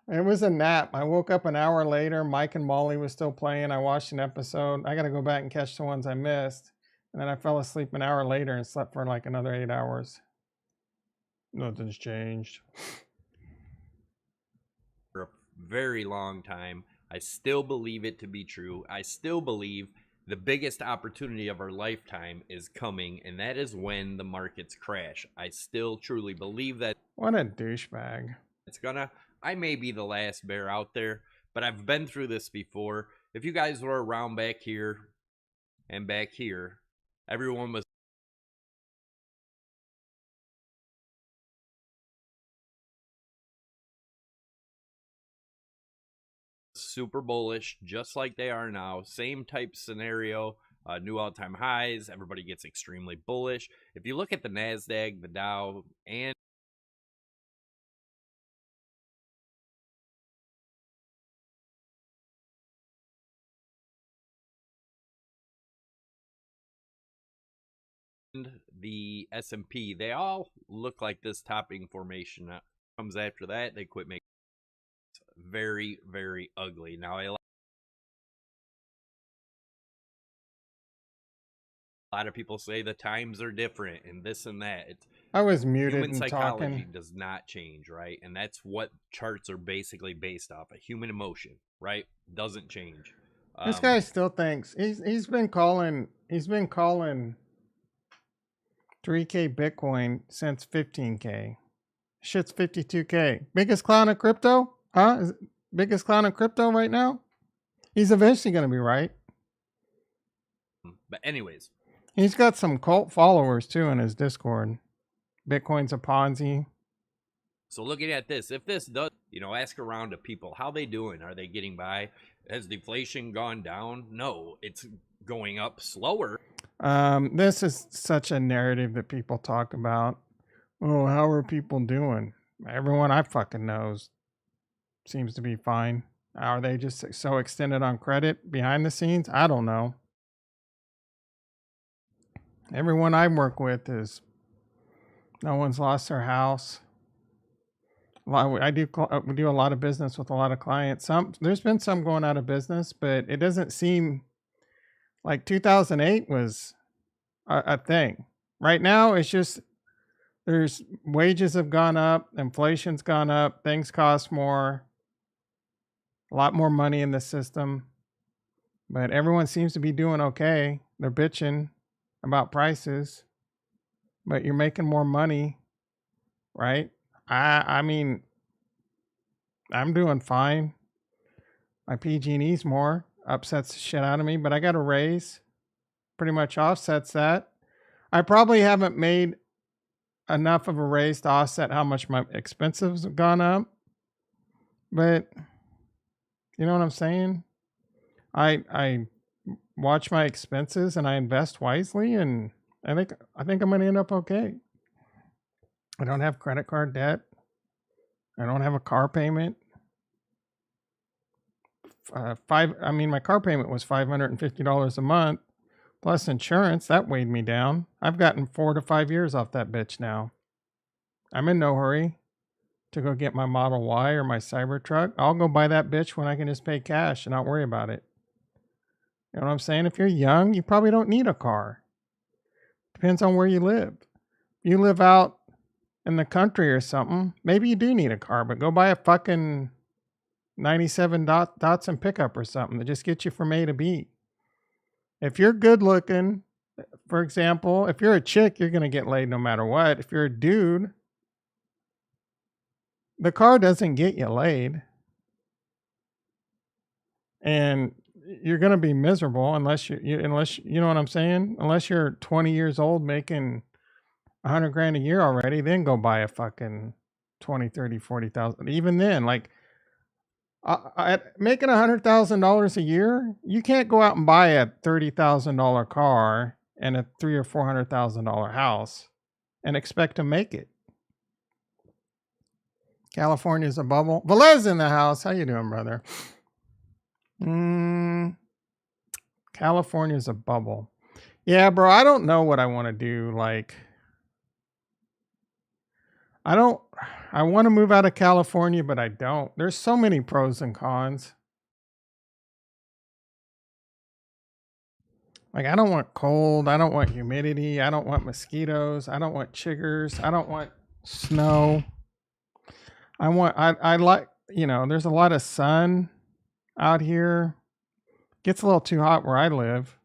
Speaker 2: It was a nap. I woke up an hour later. Mike and Molly was still playing. I watched an episode. I got to go back and catch the ones I missed. And then I fell asleep an hour later and slept for like another 8 hours. Nothing's changed.
Speaker 5: For a very long time. I still believe it to be true. I still believe the biggest opportunity of our lifetime is coming, and that is when the markets crash. I still truly believe that.
Speaker 2: What a douchebag.
Speaker 5: It's gonna. I may be the last bear out there, but I've been through this before. If you guys were around back here and back here, everyone was super bullish, just like they are now. Same type scenario, new all-time highs. Everybody gets extremely bullish. If you look at the NASDAQ, the Dow, and the S&P, they all look like this topping formation. Comes after that, they quit making it. Very, very ugly. Now, a lot of people say the times are different and this and that.
Speaker 2: I was muted
Speaker 5: Human
Speaker 2: and
Speaker 5: psychology
Speaker 2: talking.
Speaker 5: does not change, right? And that's what charts are basically based off. A human emotion, right? Doesn't change.
Speaker 2: This guy still thinks he's been calling 3K Bitcoin since 15K. Shit's 52K. Biggest clown of crypto? Huh? Is it biggest clown of crypto right now? He's eventually going to be right.
Speaker 5: But anyways,
Speaker 2: He's got some cult followers too in his Discord. Bitcoin's a Ponzi.
Speaker 5: so looking at this, if this does, ask around to people, how they doing? Are they getting by? Has deflation gone down? No, it's going up slower.
Speaker 2: This is such a narrative that people talk about. Oh, how are people doing? Everyone I fucking knows seems to be fine. Are they just so extended on credit behind the scenes? I don't know. Everyone I work with is, no one's lost their house. We do a lot of business with a lot of clients. There's been some going out of business, but it doesn't seem like 2008 was a thing. Right now, it's just there's wages have gone up, inflation's gone up, things cost more, a lot more money in the system, but everyone seems to be doing okay. They're bitching about prices, but you're making more money, right? I mean, I'm doing fine. My PG&E's more, upsets the shit out of me, but I got a raise, pretty much offsets that. I probably haven't made enough of a raise to offset how much my expenses have gone up, but you know what I'm saying? I watch my expenses and I invest wisely, and I think I'm going to end up okay. I don't have credit card debt. I don't have a car payment. My car payment was $550 a month plus insurance. That weighed me down. I've gotten 4 to 5 years off that bitch now. I'm in no hurry. to go get my Model Y or my Cybertruck, I'll go buy that bitch when I can just pay cash and not worry about it. You know what I'm saying? If you're young, you probably don't need a car. Depends on where you live. You live out in the country or something, maybe you do need a car, but go buy a fucking 97 Datsun pickup or something that just gets you from A to B. If you're good looking, for example, if you're a chick, you're going to get laid no matter what. If you're a dude, the car doesn't get you laid. And you're going to be miserable unless unless you know what I'm saying? Unless you're 20 years old making 100 grand a year already, then go buy a fucking 20, 30, 40,000. Even then, like making $100,000 a year, you can't go out and buy a $30,000 car and a $300,000 or $400,000 house and expect to make it. California's a bubble. Velez in the house. How you doing, brother? California's a bubble. Yeah, bro. I don't know what I want to do. Like, I want to move out of California, but I don't. There's so many pros and cons. Like, I don't want cold. I don't want humidity. I don't want mosquitoes. I don't want chiggers. I don't want snow. I like, you know, there's a lot of sun out here. Gets a little too hot where I live.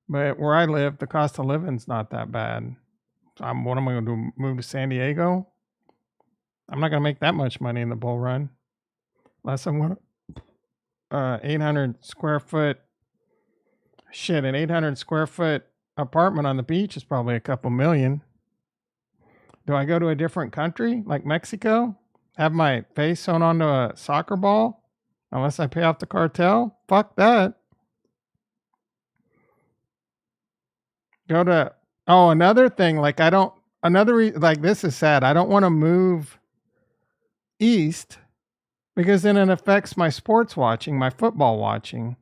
Speaker 2: But where I live, the cost of living's not that bad. What am I going to do? Move to San Diego? I'm not going to make that much money in the bull run. Unless I'm going to 800 square foot. Shit, an 800 square foot apartment on the beach is probably a couple million. Do I go to a different country like Mexico? Have my face sewn onto a soccer ball? Unless I pay off the cartel? Fuck that. Go to, oh, another thing, like like this is sad. I don't want to move east because then it affects my sports watching, my football watching.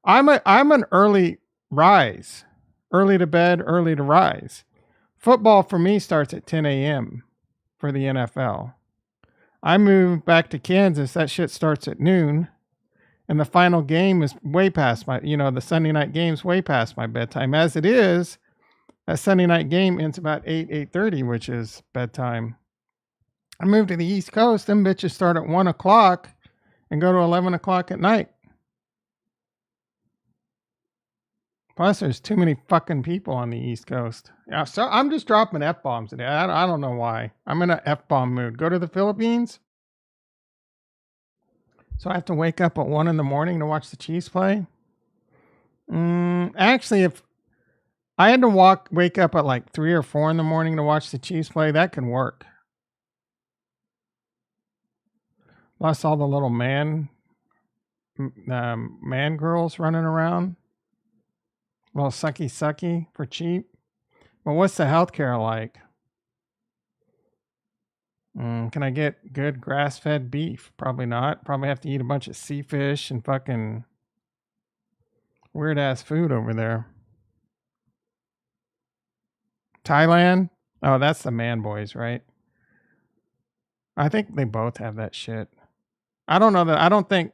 Speaker 2: I'm an early rise, early to bed, early to rise. Football for me starts at 10 a.m. for the NFL. I moved back to Kansas. That shit starts at noon. And the final game is way past the Sunday night game's way past my bedtime. As it is, that Sunday night game ends about 8:30, which is bedtime. I moved to the East Coast. Them bitches start at 1 o'clock and go to 11 o'clock at night. Plus, there's too many fucking people on the East Coast. Yeah, so I'm just dropping F-bombs today. I don't know why. I'm in an F-bomb mood. Go to the Philippines. So I have to wake up at 1 in the morning to watch the Chiefs play. Actually, if I had to wake up at like 3 or 4 in the morning to watch the Chiefs play, that can work. Plus all the little man girls running around. Well, sucky for cheap. Well, what's the healthcare like? Can I get good grass-fed beef? Probably not. Probably have to eat a bunch of sea fish and fucking weird-ass food over there. Thailand? Oh, that's the man boys, right? I think they both have that shit. I don't know that. I don't think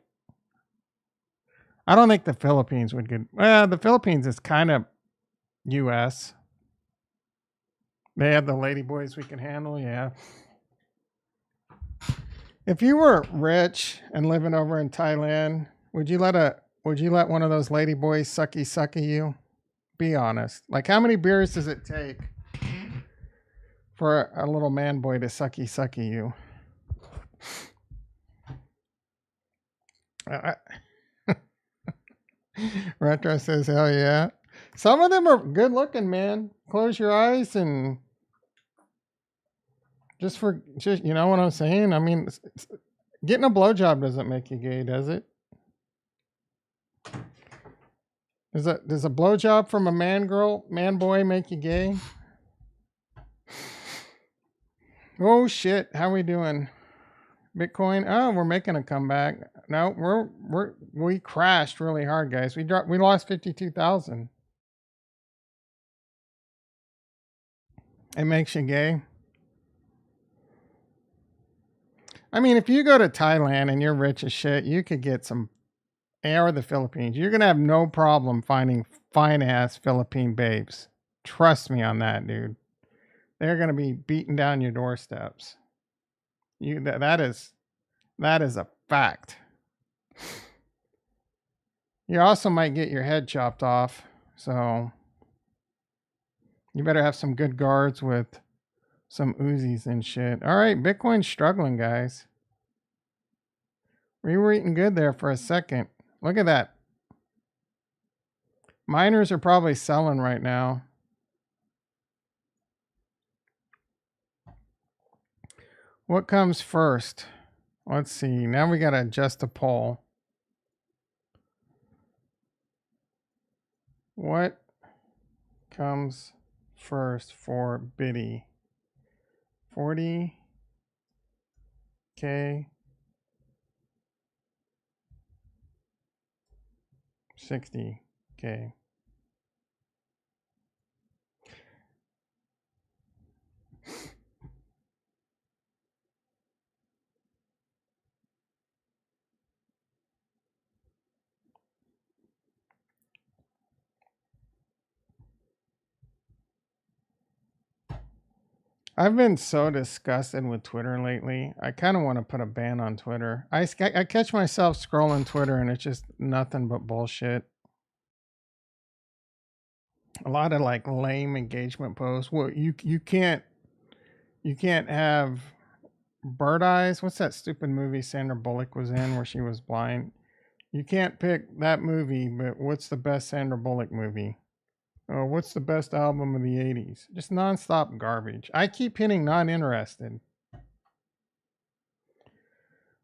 Speaker 2: the Philippines would get. Well, the Philippines is kind of U.S. They have the lady boys we can handle. Yeah. If you were rich and living over in Thailand, would you let one of those lady boys sucky you? Be honest. Like, how many beers does it take for a little man boy to sucky you? Retro says, hell yeah. Some of them are good looking, man. Close your eyes and just you know what I'm saying? I mean, getting a blowjob doesn't make you gay, does it? Does a blowjob from a man boy make you gay? Oh shit, how we doing? Bitcoin? Oh, we're making a comeback. No, we crashed really hard, guys. We lost 52,000. It makes you gay. I mean, if you go to Thailand and you're rich as shit, you could get some, or the Philippines. You're gonna have no problem finding fine ass Philippine babes. Trust me on that, dude. They're gonna be beating down your doorsteps. That is a fact. You also might get your head chopped off, so you better have some good guards with some Uzis and shit. All right, Bitcoin's struggling, guys. We were eating good there for a second. Look at that. Miners are probably selling right now. What comes first? Let's see. Now we got to adjust a poll. What comes first for Biddy? 40K, 60K. I've been so disgusted with Twitter lately. I kind of want to put a ban on Twitter. I catch myself scrolling Twitter and it's just nothing but bullshit. A lot of like lame engagement posts. Well, you can't have bird eyes. What's that stupid movie Sandra Bullock was in where she was blind? You can't pick that movie, but what's the best Sandra Bullock movie? Oh, what's the best album of the 80s? Just nonstop garbage. I keep hitting not interested.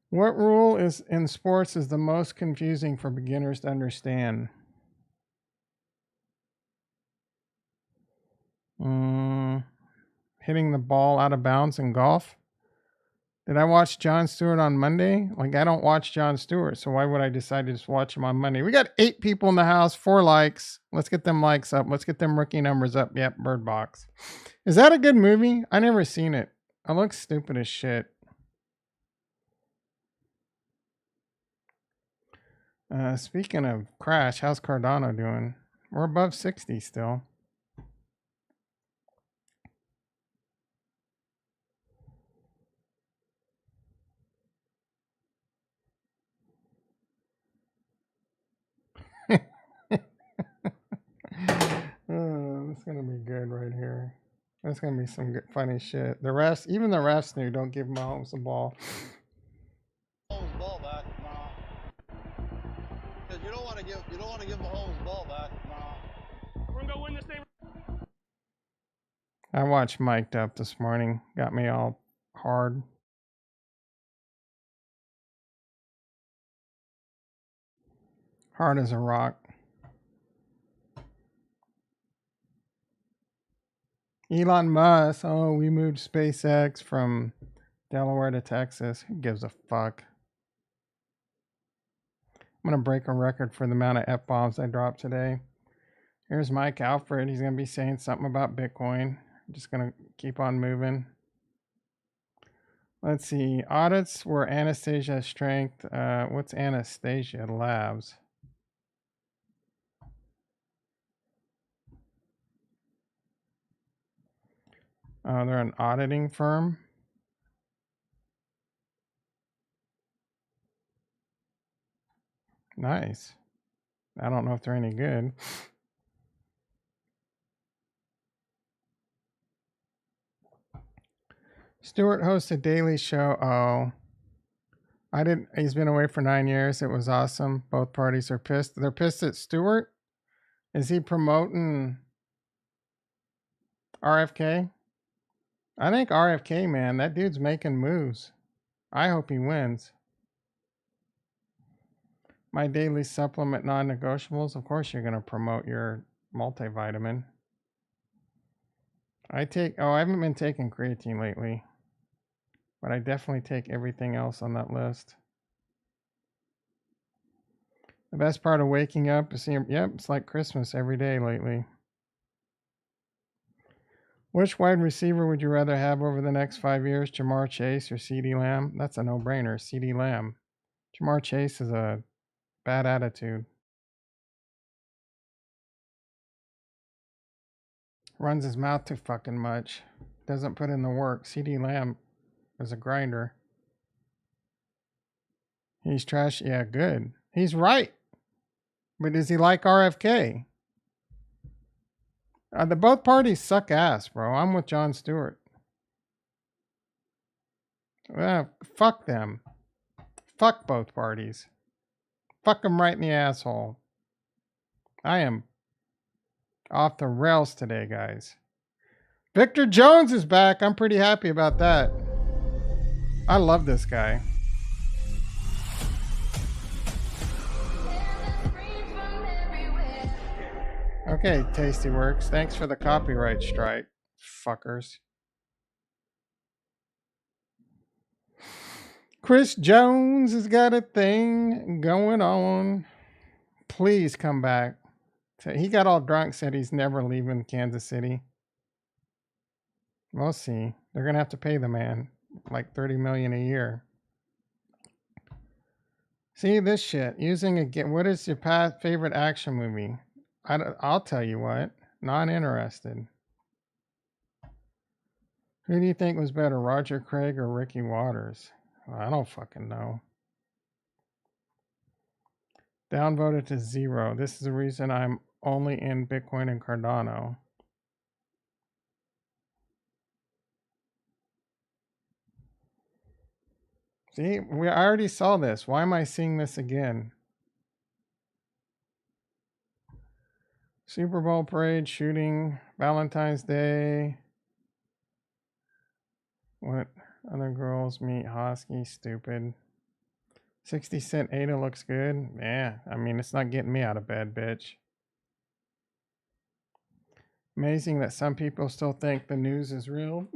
Speaker 2: What rule is in sports is the most confusing for beginners to understand? Hitting the ball out of bounds in golf? Did I watch Jon Stewart on Monday? Like, I don't watch Jon Stewart, so why would I decide to just watch him on Monday? We got 8 people in the house, 4 likes. Let's get them likes up. Let's get them rookie numbers up. Yep, Bird Box. Is that a good movie? I never seen it. It looks stupid as shit. Speaking of Crash, how's Cardano doing? We're above 60 still. Oh, that's gonna be good right here. That's gonna be some good, funny shit. The refs, even the refs knew don't give Mahomes the ball.
Speaker 6: Mahomes ball back, nah. Because you don't want to give Mahomes ball back, nah. We're gonna go win this thing.
Speaker 2: I watched Mic'd Up this morning. Got me all hard. Hard as a rock. Elon Musk. Oh, we moved SpaceX from Delaware to Texas. Who gives a fuck? I'm going to break a record for the amount of F-bombs I dropped today. Here's Mike Alfred. He's going to be saying something about Bitcoin. I'm just going to keep on moving. Let's see. Audits were Anastasia Strength. What's Anastasia Labs? Oh, they're an auditing firm. Nice. I don't know if they're any good. Stewart hosts a daily show. Oh, he's been away for 9 years. It was awesome. Both parties are pissed. They're pissed at Stewart. Is he promoting RFK? I think RFK, man, that dude's making moves. I hope he wins. My daily supplement non-negotiables. Of course you're going to promote your multivitamin. I haven't been taking creatine lately. But I definitely take everything else on that list. The best part of waking up is seeing, yep, it's like Christmas every day lately. Which wide receiver would you rather have over the next 5 years, Jamar Chase or CeeDee Lamb? That's a no-brainer. CeeDee Lamb. Jamar Chase is a bad attitude. Runs his mouth too fucking much. Doesn't put in the work. CeeDee Lamb is a grinder. He's trash. Yeah, good. He's right. But does he like RFK? The both parties suck ass, bro. I'm with Jon Stewart. Fuck them. Fuck both parties. Fuck them right in the asshole. I am off the rails today, guys. Victor Jones is back. I'm pretty happy about that. I love this guy. Okay, Tasty Works. Thanks for the copyright strike, fuckers. Chris Jones has got a thing going on. Please come back. So he got all drunk, said he's never leaving Kansas City. We'll see. They're going to have to pay the man like $30 million a year. See this shit. Using a what is your favorite action movie? I'll tell you what. Not interested. Who do you think was better, Roger Craig or Ricky Waters? Well, I don't fucking know. Downvoted to 0. This is the reason I'm only in Bitcoin and Cardano. See, I already saw this. Why am I seeing this again? Super Bowl parade, shooting, Valentine's Day. What other girls meet Hosky? Stupid. 60 cent Ada looks good. Yeah, I mean, it's not getting me out of bed, bitch. Amazing that some people still think the news is real.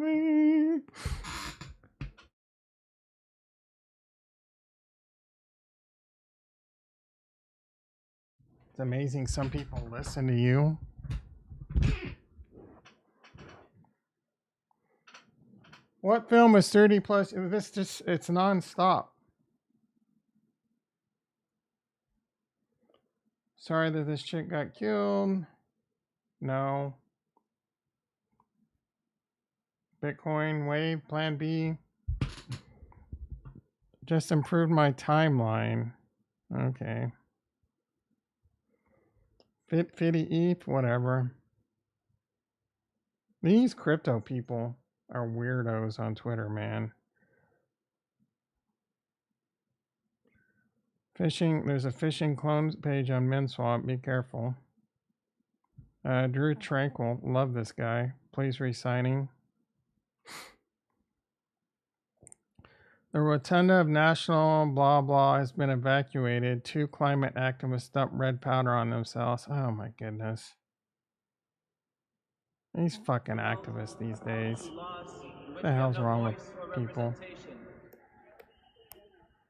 Speaker 2: It's amazing some people listen to you. What film is 30 plus? It's nonstop. Sorry that this chick got killed. No. Bitcoin, Wave, Plan B. Just improved my timeline. Okay. Fitty ETH, whatever. These crypto people are weirdos on Twitter, man. Phishing, there's a phishing clone page on MinSwap. Be careful. Drew Tranquil, love this guy. Please re-signing. The rotunda of National blah blah has been evacuated. 2 climate activists dumped red powder on themselves. Oh my goodness. These fucking activists these days. What the hell's wrong with people?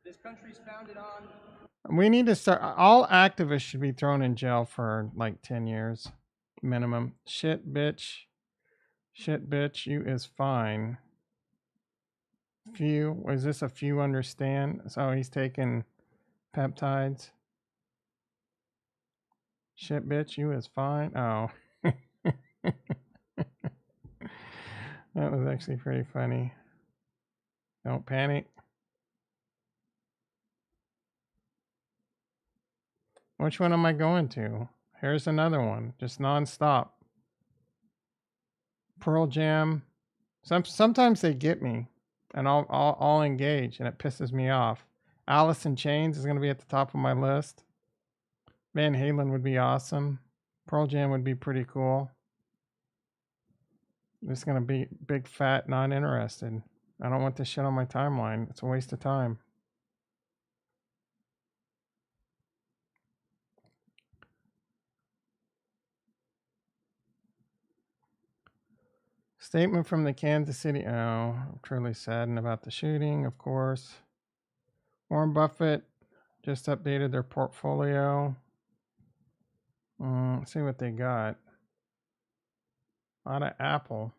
Speaker 2: This country's founded on. We need to start. All activists should be thrown in jail for like 10 years minimum. Shit, bitch. Shit, bitch. You is fine. Few. Is this a few understand? So he's taking peptides. Shit, bitch. You is fine. Oh. That was actually pretty funny. Don't panic. Which one am I going to? Here's another one. Just nonstop. Pearl Jam. Sometimes they get me. And I'll engage. And it pisses me off. Alice in Chains is going to be at the top of my list. Van Halen would be awesome. Pearl Jam would be pretty cool. Just going to be big, fat, not interested. I don't want this shit on my timeline. It's a waste of time. Statement from the Kansas City. Oh, I'm truly saddened about the shooting, of course. Warren Buffett just updated their portfolio. Let's see what they got. A lot of Apple.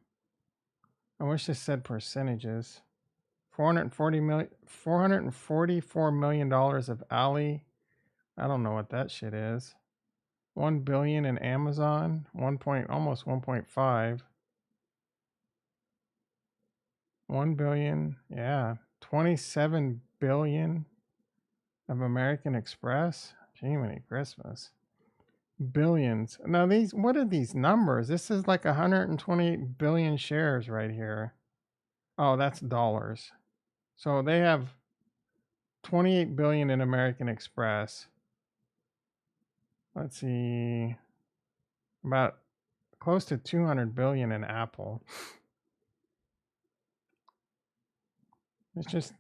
Speaker 2: I wish this said percentages. $444 million of Ali. I don't know what that shit is. 1 billion in Amazon. Almost 1.5. 1 billion. Yeah. 27 billion of American Express. Jiminy Christmas. Billions. Now these, what are these numbers? This is like 128 billion shares right here. Oh, that's dollars. So they have 28 billion in American Express. Let's see. About close to 200 billion in Apple. It's just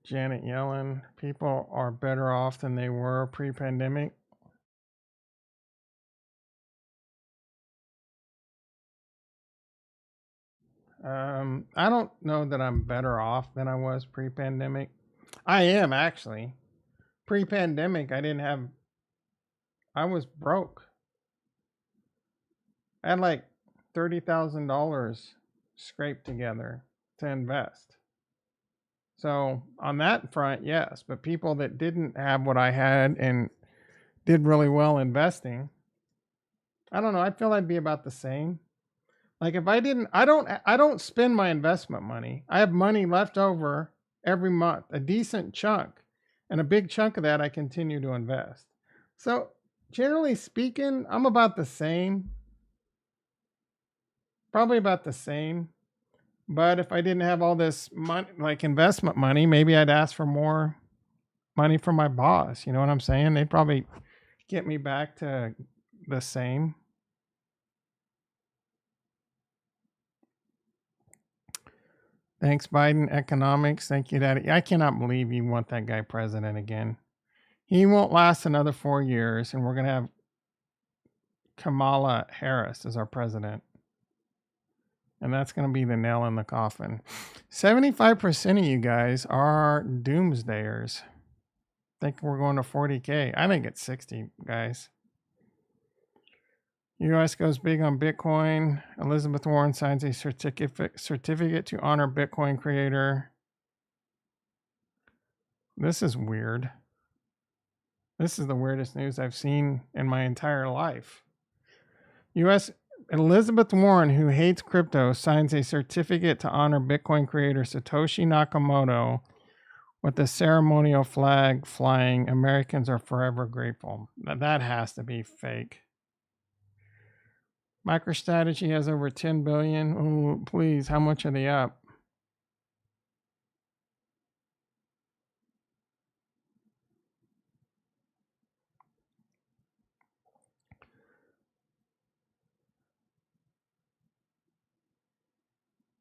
Speaker 2: Janet Yellen. People are better off than they were pre-pandemic. I don't know that I'm better off than I was pre-pandemic. I am actually. Pre-pandemic, I was broke. I had like $30,000 scraped together to invest. So on that front, yes, but people that didn't have what I had and did really well investing, I don't know, I feel I'd be about the same. Like if I didn't, I don't spend my investment money. I have money left over every month, a decent chunk, and a big chunk of that I continue to invest. So generally speaking, I'm about the same. Probably about the same. But if I didn't have all this money, like investment money, maybe I'd ask for more money from my boss. You know what I'm saying? They'd probably get me back to the same. Thanks, Biden. Economics. Thank you, Daddy. I cannot believe you want that guy president again. He won't last another 4 years, and we're going to have Kamala Harris as our president. And that's going to be the nail in the coffin. 75% of you guys are doomsdayers. Think we're going to 40K. I think it's 60, guys. U.S. goes big on Bitcoin. Elizabeth Warren signs a certificate to honor Bitcoin creator. This is weird. This is the weirdest news I've seen in my entire life. U.S. Elizabeth Warren, who hates crypto, signs a certificate to honor Bitcoin creator Satoshi Nakamoto with a ceremonial flag flying. Americans are forever grateful. That has to be fake. MicroStrategy has over 10 billion. Oh, please, how much are they up?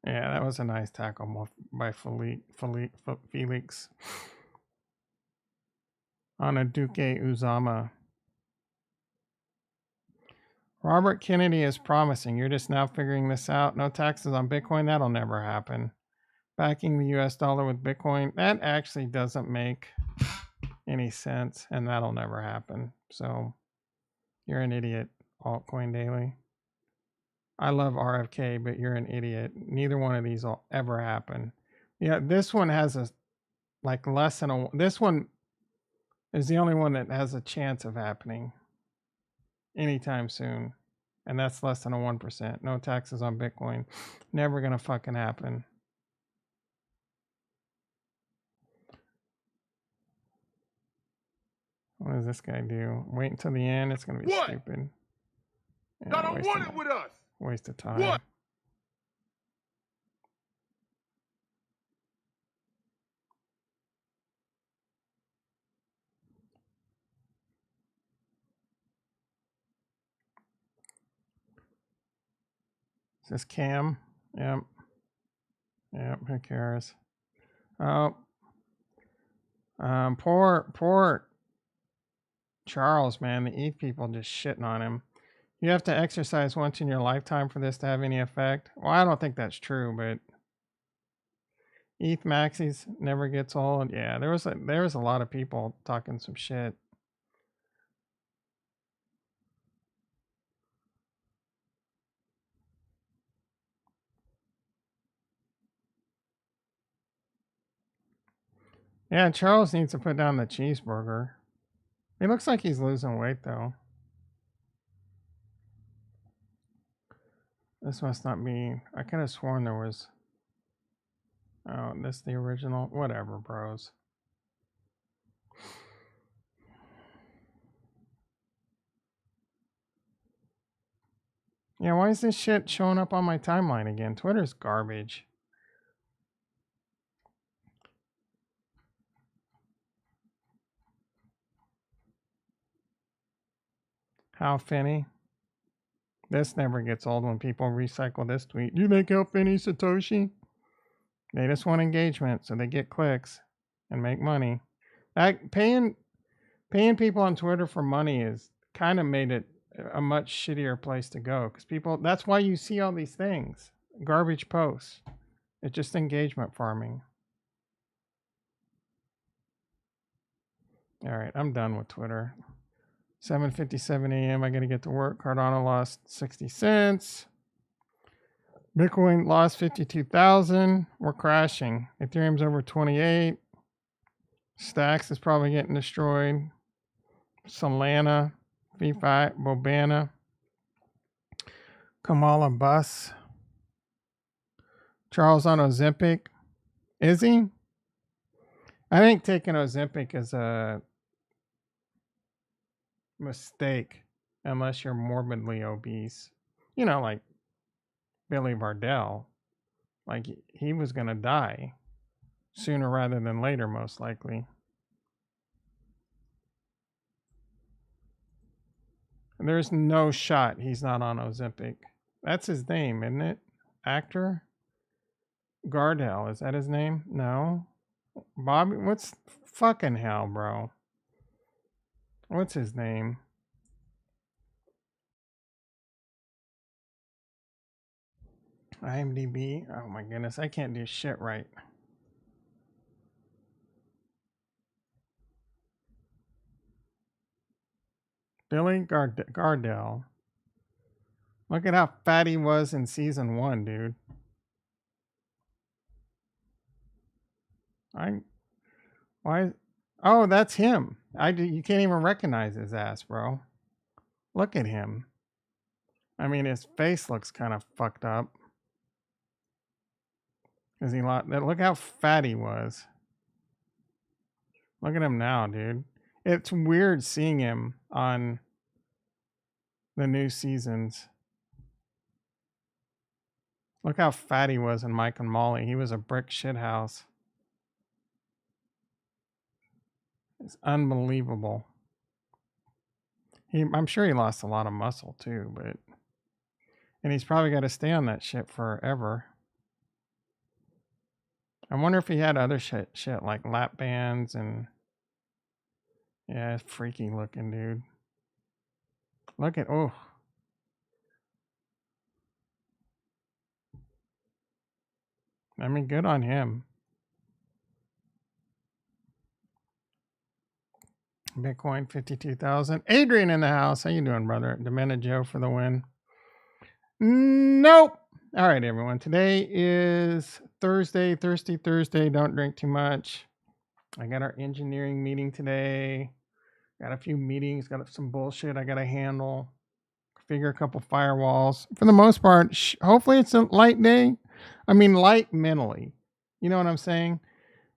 Speaker 2: Yeah, that was a nice tackle by Felix. Anaduke Uzama. Robert Kennedy is promising. You're just now figuring this out. No taxes on Bitcoin. That'll never happen. Backing the US dollar with Bitcoin. That actually doesn't make any sense. And that'll never happen. So you're an idiot, Altcoin Daily. I love RFK, but you're an idiot. Neither one of these will ever happen. Yeah, this one has a like less than a. This one is the only one that has a chance of happening anytime soon, and that's less than a 1%. No taxes on Bitcoin. Never gonna fucking happen. What does this guy do? Wait until the end. It's gonna be stupid. Yeah,
Speaker 7: I don't want it with us.
Speaker 2: Waste of time.
Speaker 7: What?
Speaker 2: Is this Cam? Yep. Yep, who cares? Oh. Poor Charles, man. The ETH people just shitting on him. You have to exercise once in your lifetime for this to have any effect. Well, I don't think that's true, but ETH Maxis never gets old. Yeah, there was a lot of people talking some shit. Yeah, Charles needs to put down the cheeseburger. He looks like he's losing weight though. This must not be. I could have sworn there was. Oh, this the original. Whatever, bros. Yeah, why is this shit showing up on my timeline again? Twitter's garbage. How Finney? This never gets old when people recycle this tweet. You think How Finney Satoshi? They just want engagement, so they get clicks and make money. Paying people on Twitter for money is kind of made it a much shittier place to go because people. That's why you see all these things, garbage posts. It's just engagement farming. All right, I'm done with Twitter. 7:57 a.m. I got to get to work. Cardano lost 60 cents. Bitcoin lost 52,000. We're crashing. Ethereum's over 28. STAX is probably getting destroyed. Solana, V5, Bobana, Kamala Bus. Charles on Ozempic. Is he? I think taking Ozempic is a mistake unless you're morbidly obese. You know, like Billy Bardell. Like he was going to die sooner rather than later, most likely. And there's no shot he's not on Ozempic. That's his name, isn't it? Actor? Gardell, is that his name? No. Bobby, what's fucking hell, bro? What's his name? IMDb. Oh my goodness, I can't do shit right. Billy Gardell. Look at how fat he was in season 1, dude. Why? Oh, that's him. You can't even recognize his ass, bro. Look at him. I mean, his face looks kind of fucked up. Look how fat he was. Look at him now, dude. It's weird seeing him on the new seasons. Look how fat he was in Mike and Molly. He was a brick shithouse. It's unbelievable. I'm sure he lost a lot of muscle too, and he's probably got to stay on that shit forever. I wonder if he had other shit like lap bands and yeah, it's freaky looking, dude. Look at I mean, good on him. Bitcoin 52,000. Adrian in the house. How you doing, brother? Demented Joe for the win. Nope. All right, everyone. Today is Thursday. Thirsty Thursday. Don't drink too much. I got our engineering meeting today. Got a few meetings. Got some bullshit I got to handle. Figure a couple firewalls. For the most part, hopefully it's a light day. I mean, light mentally. You know what I'm saying?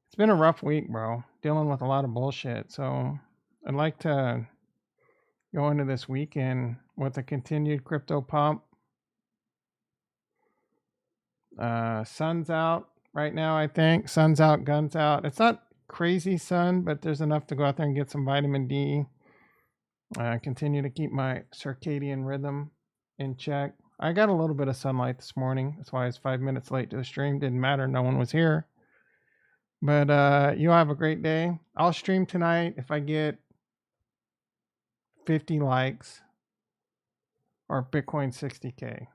Speaker 2: It's been a rough week, bro. Dealing with a lot of bullshit. So I'd like to go into this weekend with a continued crypto pump. Sun's out right now, I think. Sun's out, guns out. It's not crazy sun, but there's enough to go out there and get some vitamin D. Continue to keep my circadian rhythm in check. I got a little bit of sunlight this morning. That's why I was 5 minutes late to the stream. Didn't matter. No one was here. But you'll have a great day. I'll stream tonight if I get 50 likes or Bitcoin 60K.